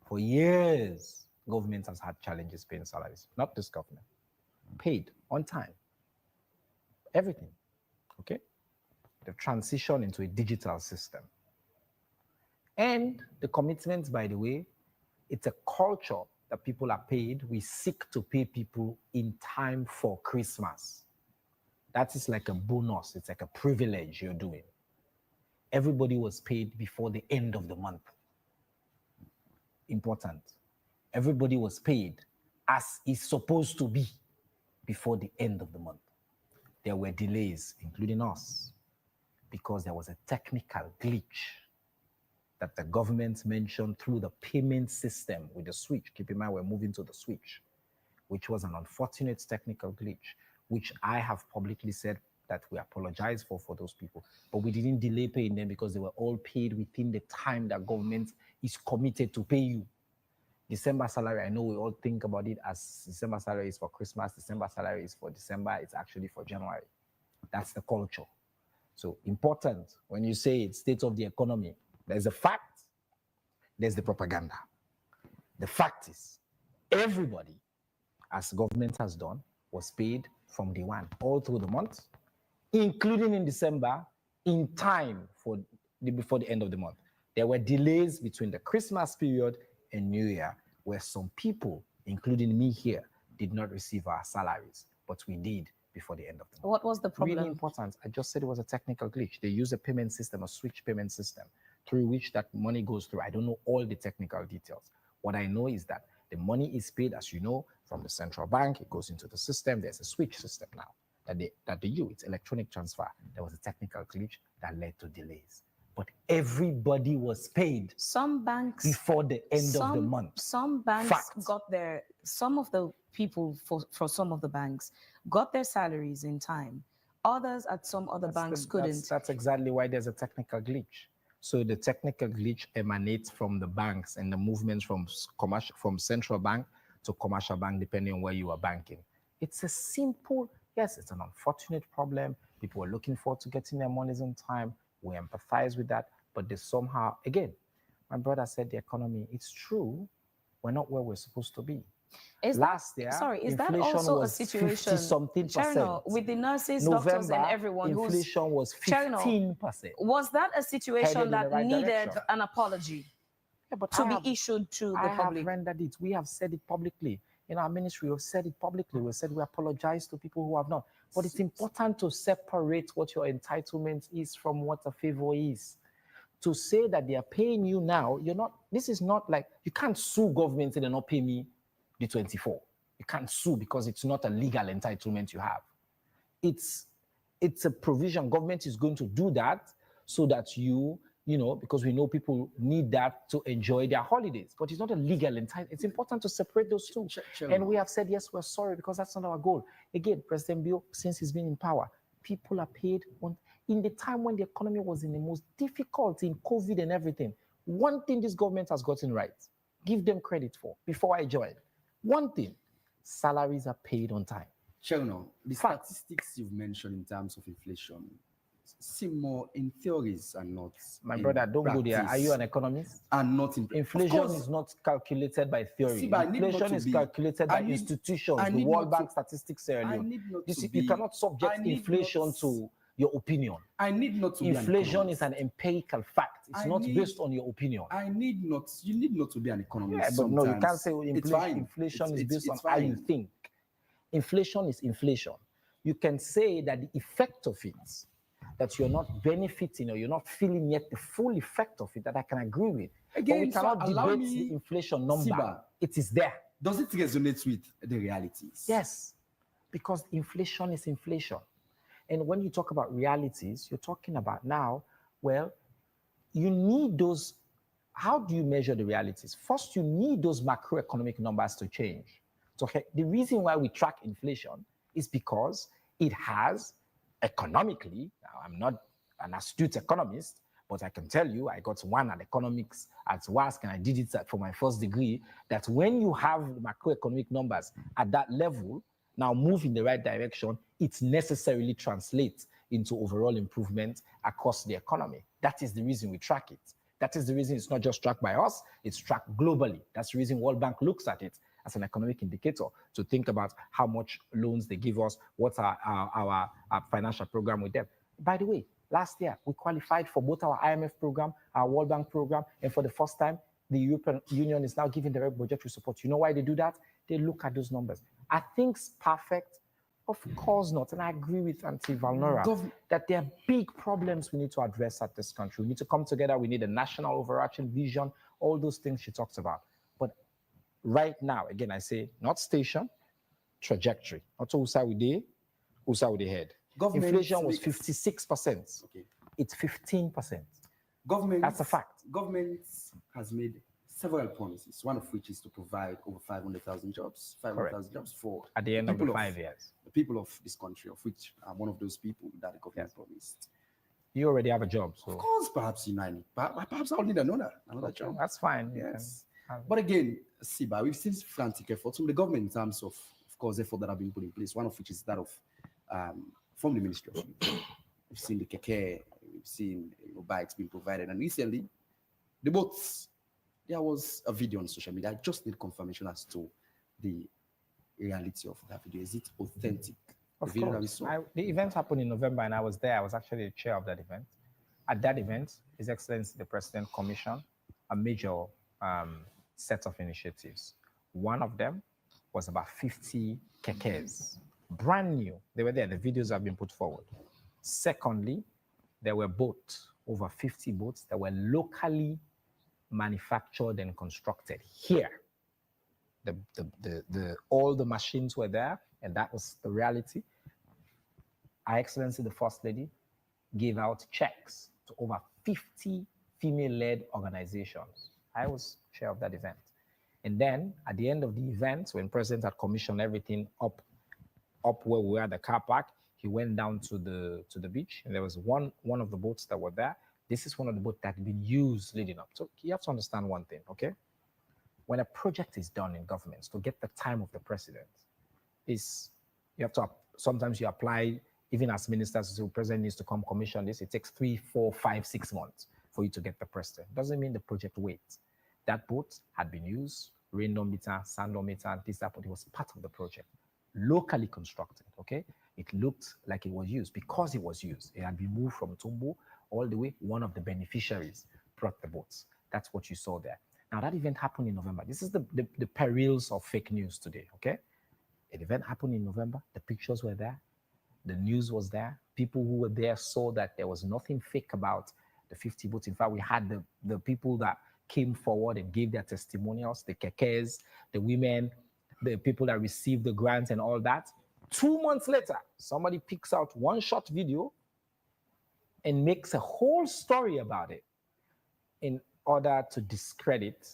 for years, government has had challenges paying salaries. Not this government. Paid on time. Everything, okay? The transition into a digital system. And the commitments, by the way, it's a culture that people are paid. We seek to pay people in time for Christmas. That is like a bonus. It's like a privilege you're doing. Everybody was paid before the end of the month. Important. Everybody was paid as is supposed to be before the end of the month. There were delays, including us, because there was a technical glitch that the government mentioned through the payment system with the switch. Keep in mind, we're moving to the switch, which was an unfortunate technical glitch, which I have publicly said that we apologize for those people. But we didn't delay paying them because they were all paid within the time that government is committed to pay you. December salary, I know we all think about it as December salary is for Christmas, December salary is for December, it's actually for January. That's the culture. So important, when you say it's state of the economy, there's a fact, there's the propaganda. The fact is, everybody, as government has done, was paid from day one, all through the month, including in December, in time before the end of the month. There were delays between the Christmas period and New Year, where some people, including me here, did not receive our salaries, but we did before the end of the month. What was the problem? Really important. I just said it was a technical glitch. They use a payment system, a switch payment system, through which that money goes through. I don't know all the technical details. What I know is that the money is paid, as you know, from the central bank. It goes into the system. There's a switch system now that they use. It's electronic transfer. There was a technical glitch that led to delays. But everybody was paid. Some banks before the end of the month. Some banks got some of the people for some of the banks got their salaries in time. Others at some other banks couldn't. That's exactly why there's a technical glitch. So the technical glitch emanates from the banks and the movements from central bank to commercial bank, depending on where you are banking. It's a simple, yes, it's an unfortunate problem. People are looking forward to getting their monies on time. We empathize with that, but they somehow, again, my brother said the economy, it's true, we're not where we're supposed to be. Last year, is that also a situation, something% with the nurses, doctors, and everyone inflation was 15%. Was that a situation that needed an apology to be issued to the public? I have rendered it. We have said it publicly. In our ministry, we've said it publicly. We said we apologize to people who have not. But it's important to separate what your entitlement is from what a favor is. To say that they are paying you now, this is not like, you can't sue government and they not pay me the 24. You can't sue because it's not a legal entitlement you have. It's a provision. Government is going to do that so that because we know people need that to enjoy their holidays, but it's not a legal entitlement. It's important to separate those two. And we have said, yes, we're sorry because that's not our goal. Again, President Bill, since he's been in power, people are paid in the time when the economy was in the most difficult in COVID and everything. One thing this government has gotten right, give them credit for before I joined. One thing, salaries are paid on time. Cherno, the statistics you've mentioned in terms of inflation seem more in theories and not. My in brother, don't go there. Are practice. you an economist? And not in inflation is not calculated by theory. See, but I need not Inflation to is be- calculated I by need- institutions, I the need World not Bank to- statistics Sierra I Leone. need not You to see, be- you cannot subject I need inflation not- to your opinion. I need not to be an Inflation economist. is an empirical fact. It's I not need- based on your opinion. I need not. You need not to be an economist. Yeah, but no, you can't sometimes. say It's inflation, fine. inflation is It's based on fine. how you think. Inflation is inflation. You can say that the effect of it, that you're not benefiting or you're not feeling yet the full effect of it, that I can agree with. Again, but we so cannot allow debate me- the inflation number. Siba, it is there. Does it resonate with the realities? Yes, because inflation is inflation. And when you talk about realities, you're talking about now, well, you need those. How do you measure the realities? First, you need those macroeconomic numbers to change. So the reason why we track inflation is because it has economically, now I'm not an astute economist, but I can tell you, I got one at economics at WASC and I did it for my first degree, that when you have macroeconomic numbers at that level, now move in the right direction, it necessarily translates into overall improvement across the economy. That is the reason we track it. That is the reason it's not just tracked by us, it's tracked globally. That's the reason World Bank looks at it as an economic indicator to think about how much loans they give us, what's our financial program with them. By the way, last year, we qualified for both our IMF program, our World Bank program, and for the first time, the European Union is now giving direct budgetary support. You know why they do that? They look at those numbers. Are things perfect? Of course not. And I agree with Auntie Valnora that there are big problems we need to address at this country. We need to come together. We need a national overarching vision, all those things she talks about. But right now, again, I say not station, trajectory. Not to Usa with the head. Inflation was 56%. Okay. It's 15%. Government. That's a fact. Government has made several promises, one of which is to provide over 500,000 jobs, 500,000 jobs for at the end of the people 5 years. The people of this country, of which I'm one of those people that the government promised. You already have a job, so Of course, perhaps you know, perhaps I'll need another Okay, job. that's fine. You Yes. can have- But again, Siba, we've seen frantic efforts from the government in terms of course, effort that have been put in place. One of which is that of from the Ministry of Youth. We've seen the keke, we've seen bikes being provided, and recently the boats. There was a video on social media. I just need confirmation as to the reality of that video. Is it authentic? Of the video that we course. saw. The event happened in November and I was there. I was actually the chair of that event. At that event, His Excellency the President commissioned a major set of initiatives. One of them was about 50 kekes, brand new. They were there. The videos have been put forward. Secondly, there were boats, over 50 boats that were locally manufactured and constructed here. All the machines were there, and that was the reality. Her Excellency the First Lady gave out checks to over 50 female-led organizations. I was chair of that event. And then at the end of the event, when President had commissioned everything up where we were at the car park, he went down to the beach, and there was one of the boats that were there. This is one of the boats that had been used leading up. So you have to understand one thing, okay? When a project is done in governments, to get the time of the president, is you have to, sometimes you apply, even as ministers, the president needs to come commission this. It takes 3, 4, 5, 6 months for you to get the president. Doesn't mean the project waits. That boat had been used, rainometer, sandometer, this, that, but it was part of the project, locally constructed, okay? It looked like it was used because it was used. It had been moved from Tumbu all the way. One of the beneficiaries brought the boats. That's what you saw there. Now that event happened in November. This is the perils of fake news today, okay? An event happened in November. The pictures were there. The news was there. People who were there saw that there was nothing fake about the 50 boats. In fact, we had the people that came forward and gave their testimonials, the kekes, the women, the people that received the grants and all that. 2 months later, somebody picks out one short video and makes a whole story about it in order to discredit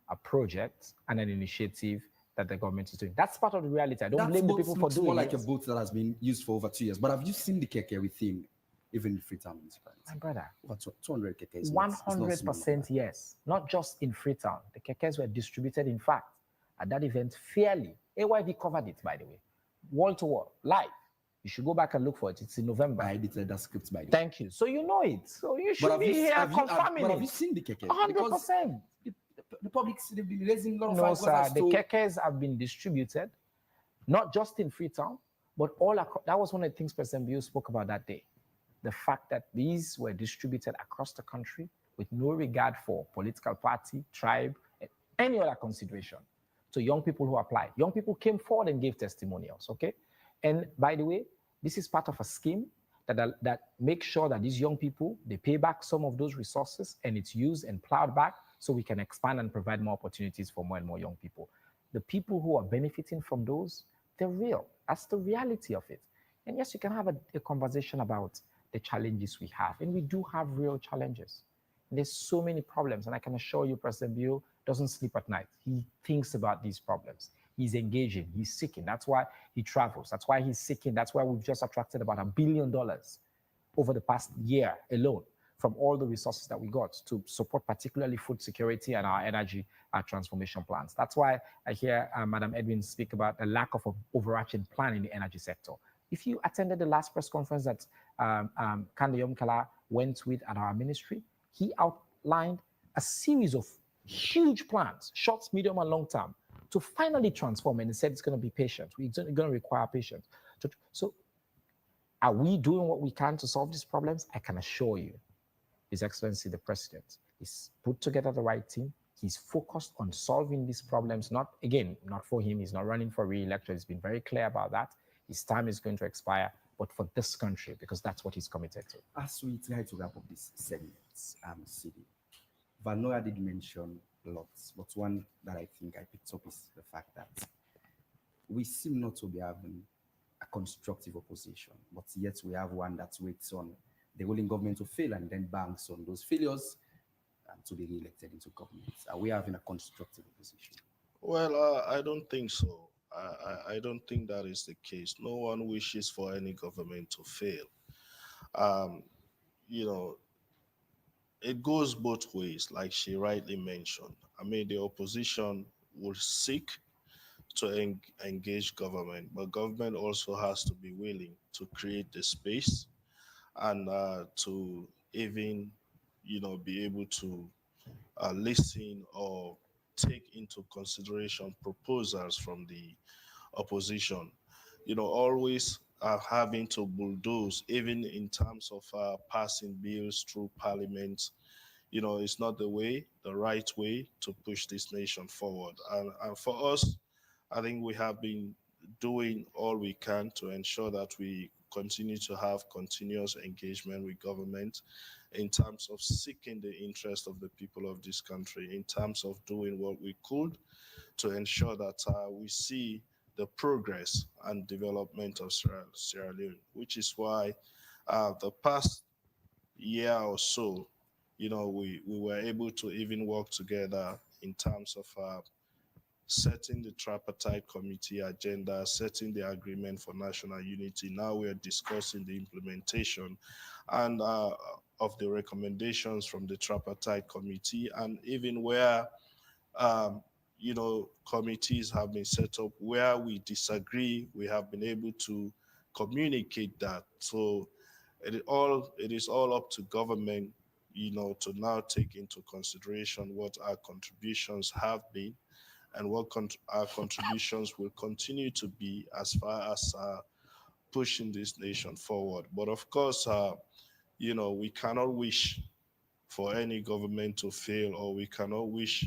a project and an initiative that the government is doing. That's part of the reality. I don't blame the people for doing more it. like a boat that has been used for over 2 years. But have you seen the keke with him, even in Freetown municipality? My brother, over 200 kekes. 100% yes. Not just in Freetown. The kekes were distributed, in fact, at that event fairly. AYV covered it, by the way. Wall to wall, live. You should go back and look for it. It's in November. I edited that script by the way. Thank you. So you know it. So you should be here confirming but it. have you seen the kekes? 100%. The public, they've been raising a lot of No, eyebrows sir. The kekes have been distributed, not just in Freetown, but all across. That was one of the things President Bill spoke about that day. The fact that these were distributed across the country with no regard for political party, tribe, and any other consideration to young people who applied. Young people came forward and gave testimonials, okay? And by the way, this is part of a scheme that makes sure that these young people, they pay back some of those resources and it's used and plowed back so we can expand and provide more opportunities for more and more young people. The people who are benefiting from those, they're real. That's the reality of it. And yes, you can have a conversation about the challenges we have. And we do have real challenges. And there's so many problems. And I can assure you, President Bill doesn't sleep at night. He thinks about these problems. He's engaging, he's seeking. That's why he travels. That's why he's seeking. That's why we've just attracted about $1 billion over the past year alone from all the resources that we got to support particularly food security and our energy transformation plans. That's why I hear Madam Edwin speak about the lack of an overarching plan in the energy sector. If you attended the last press conference that Kandiyom Kala went with at our ministry, he outlined a series of huge plans, short, medium, and long term, to finally transform. And he said it's going to be patient. It's going to require patience. So are we doing what we can to solve these problems? I can assure you, His Excellency the President is put together the right team. He's focused on solving these problems, not for him. He's not running for re-election. He's been very clear about that. His time is going to expire, but for this country, because that's what he's committed to. As we try to wrap up this segment, CD, Valnora did mention lots, but one that I think I picked up is the fact that we seem not to be having a constructive opposition, but yet we have one that waits on the ruling government to fail and then banks on those failures to be re-elected into government. Are we having a constructive opposition? Well, I don't think so. I don't think that is the case. No one wishes for any government to fail. It goes both ways, like she rightly mentioned. I mean, the opposition will seek to engage government, but government also has to be willing to create the space and to even, be able to listen or take into consideration proposals from the opposition. Always having to bulldoze, even in terms of passing bills through parliament, it's not the right way to push this nation forward. And for us, I think we have been doing all we can to ensure that we continue to have continuous engagement with government in terms of seeking the interest of the people of this country, in terms of doing what we could to ensure that we see the progress and development of Sierra Leone, which is why the past year or so, we were able to even work together in terms of setting the tripartite committee agenda, setting the agreement for national unity. Now we are discussing the implementation and of the recommendations from the tripartite committee, and even where committees have been set up where we disagree, we have been able to communicate that. So it is all up to government, to now take into consideration what our contributions have been and what our contributions will continue to be as far as pushing this nation forward. But of course, we cannot wish for any government to fail, or we cannot wish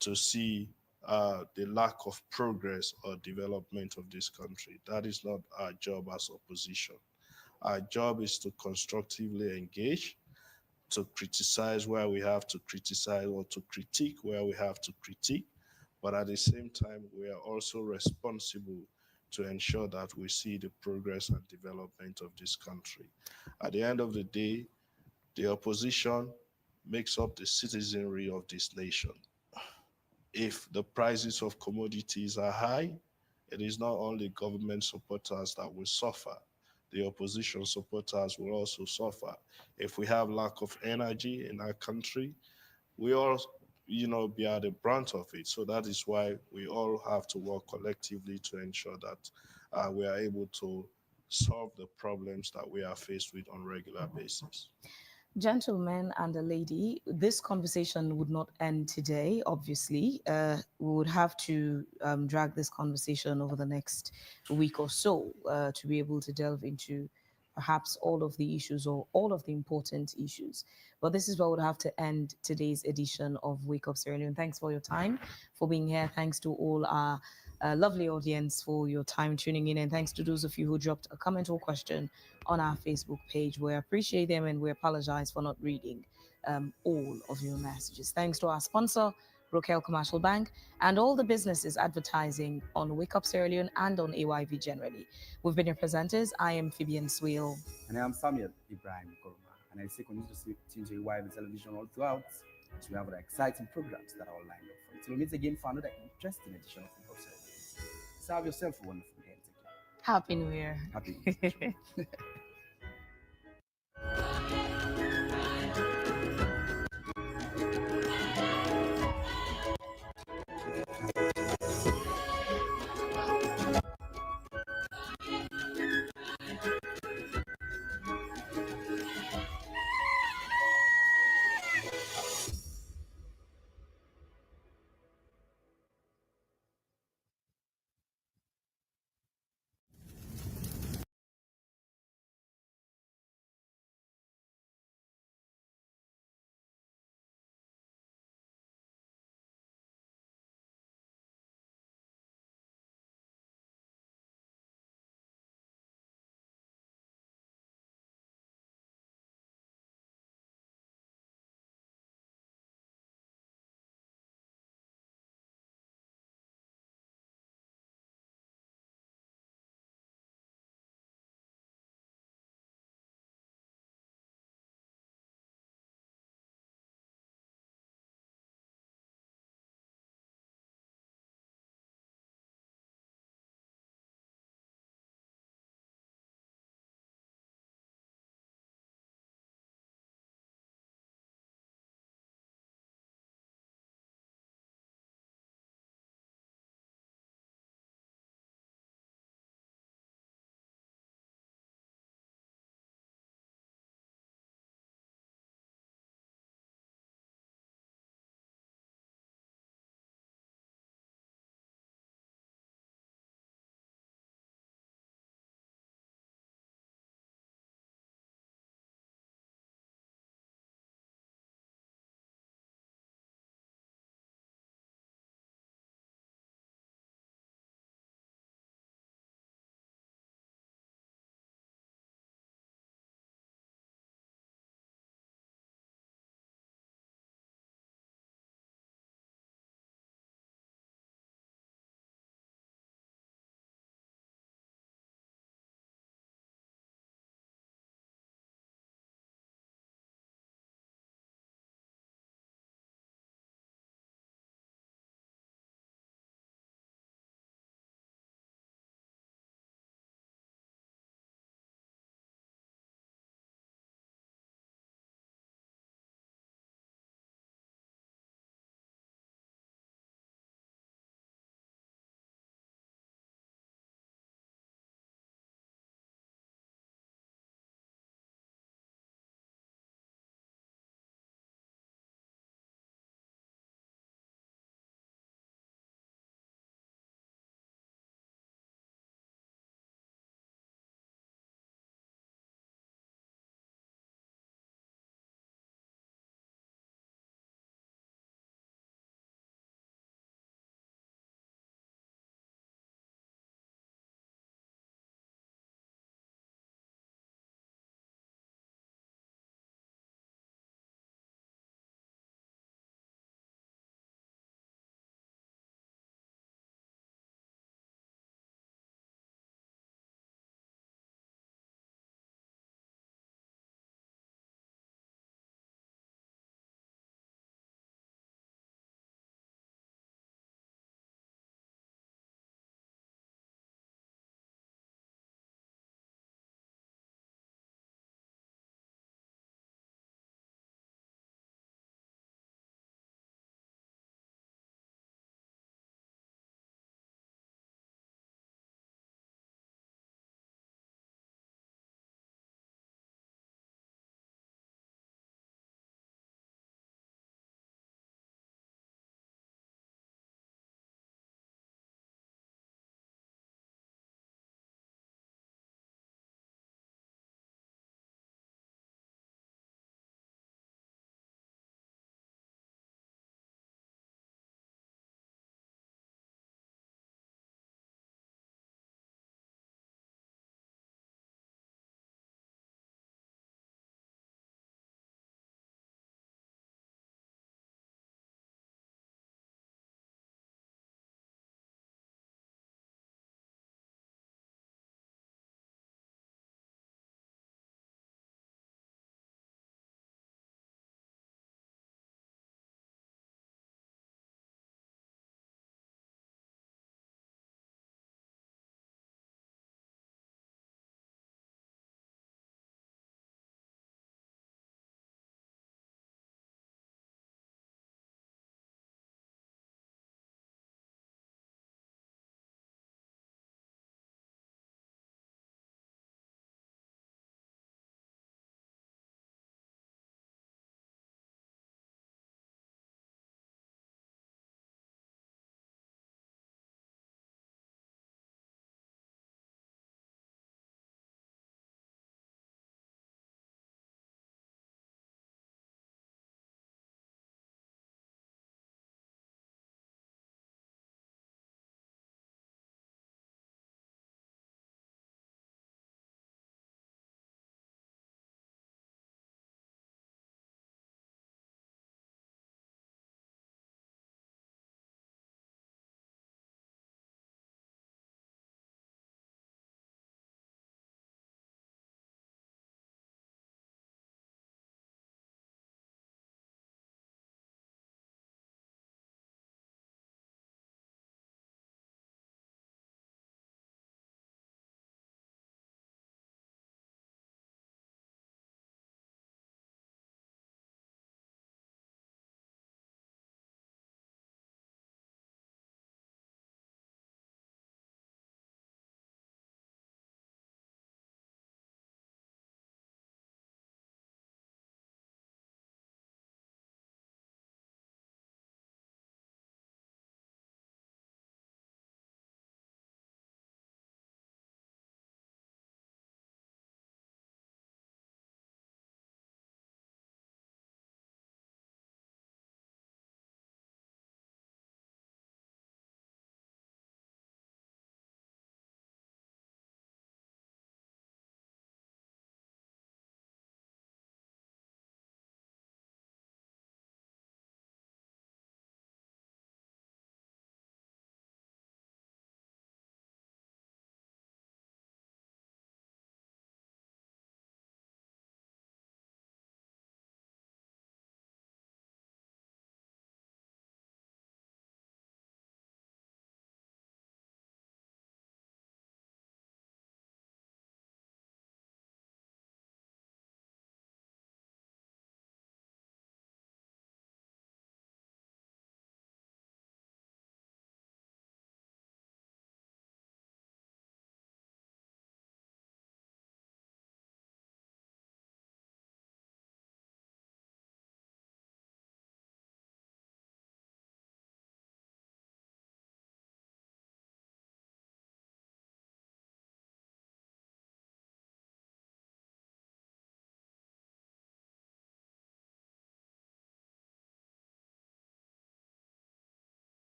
to see the lack of progress or development of this country. That is not our job as opposition. Our job is to constructively engage, to criticize where we have to criticize, or to critique where we have to critique. But at the same time, we are also responsible to ensure that we see the progress and development of this country. At the end of the day, the opposition makes up the citizenry of this nation. If the prices of commodities are high, it is not only government supporters that will suffer. The opposition supporters will also suffer. If we have lack of energy in our country, we all, bear the brunt of it. So that is why we all have to work collectively to ensure that we are able to solve the problems that we are faced with on a regular basis. Gentlemen and a lady, this conversation would not end today, obviously. We would have to drag this conversation over the next week or so to be able to delve into perhaps all of the issues or all of the important issues. But this is where we'll have to end today's edition of Wake Up Sierra Leone. Thanks for your time, for being here. Thanks to all our lovely audience for your time tuning in. And thanks to those of you who dropped a comment or question on our Facebook page. We appreciate them and we apologize for not reading all of your messages. Thanks to our sponsor, Rokel Commercial Bank, and all the businesses advertising on Wake Up Sierra Leone and on AYV generally. We've been your presenters. I am Phoebe Swale. And I am Samuel Ibrahim Koroma. And I say continue to tune to AYV television all throughout. So we have other exciting programs that are all lined up for you. So we'll meet again for another interesting edition of Wake Up Sierra Leone. So have yourself a wonderful day. Take care. Happy New Year. Happy New Year.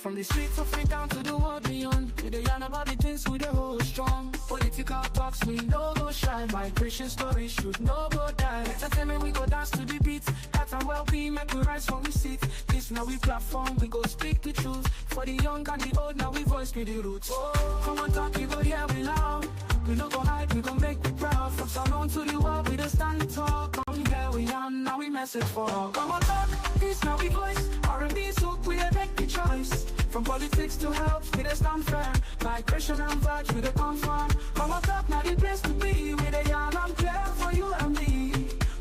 From the streets of Freetown to the world beyond, we dey yarn about the things we dey hold strong. Political talks we no go shy, migration stories should no go die. Entertainment we go dance to the beat, health and well-being make we rise from we sit. This now we platform, we go speak the truth. For the young and the old, now we voice be the roots. Oh, Komon-Tok, we go hear we loud. We no go hide, we go make we proud. From Salon to the world, we just stand tall. Come here we are, now we message for all. Komon-Tok, this now we voice. R&B soak, we dey make the choice. From politics to health, we dey stand firm. Migration and vibes, we dey confirm. Komon-Tok, now the place to be. We dey yarn and clear for you and me.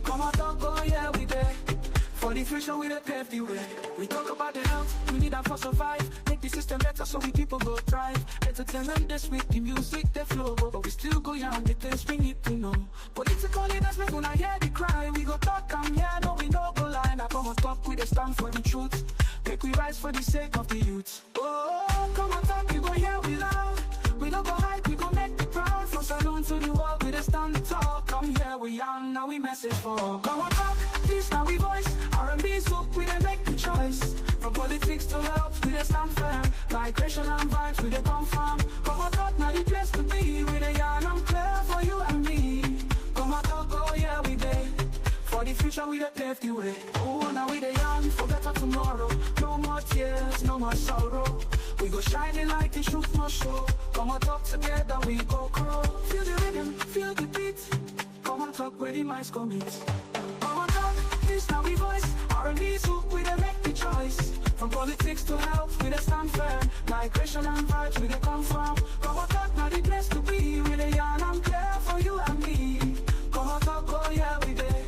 Komon-Tok, oh yeah, we dey. For the future, we dey pave the way. We talk about the health, we need that for survive. Make the system better so we people go thrive. Entertainment this week, the music they flow, but we still go young, the things we need to know. Political leaders make una hear the cry. We go talk and yeah, no we no go lie. Now Komon-Tok, we dey stand for the truth. Make we rise for the sake of the youth. Oh, Komon-Tok, we go hear we loud. We no go hide, we go make the proud. From Salon to the world, we dey stand tall. Come here we young, now we message for all. Komon-Tok, this now we voice. R&B soak, we dey make the choice. From politics to health, we dey stand firm. Migration and vibes, we dey confirm. Komon-Tok, now the place to be. We dey yarn and clear for you and me. Komon-Tok, oh yeah, we dey. For the future, we dey pave the way. Oh, now we dey yarn for better tomorrow. No more tears, no more sorrow. We go shining like the truth must show. Komon-Tok together, we go grow. Feel the rhythm, feel the beat. Komon-Tok, where the minds come in. Komon-Tok, this now we voice. R&B soak, we dey make the choice. From politics to health, we dey stand firm. Migration and vibes, we dey confirm. Komon-Tok, now the place to be. We dey yarn and clear for you and me. Komon-Tok, oh yeah, we dey.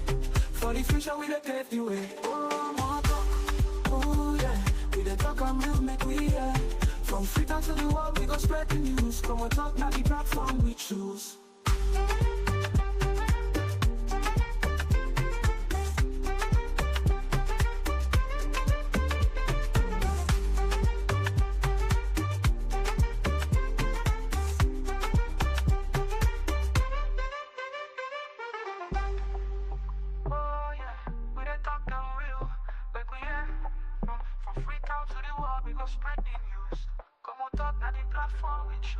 For the future, we dey pave the way. Oh, Komon-Tok, oh yeah. We dey talk and move, make we hear. From Freetown to the world, we go spread the news. Komon-Tok, now the platform we choose. Spread the news. Komon-Tok, now the platform we choose.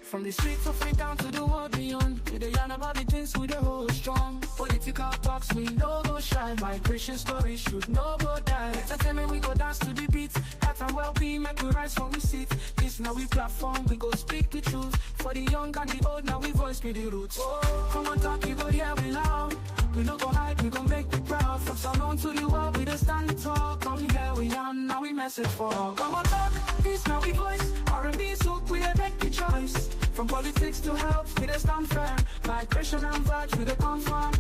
From the streets of Freetown to the world beyond, we dey yarn about the things we dey hold strong. Political talks we no go shy, migration stories should no go die. Entertainment we go dance to the beat, health and well-being make we rise from we sit. This now we platform, we go speak the truth. For the young and the old, now we voice be the roots. Oh, Komon-Tok, we go hear we loud. We no go hide, we go make we proud. From Salon to the world, we just stand tall. Come here we are, now we message for all. Komon-Tok, this now we voice. R&B soak, we dey make the choice. From politics to health, we dey stand firm. Migration and vibes, we dey confirm.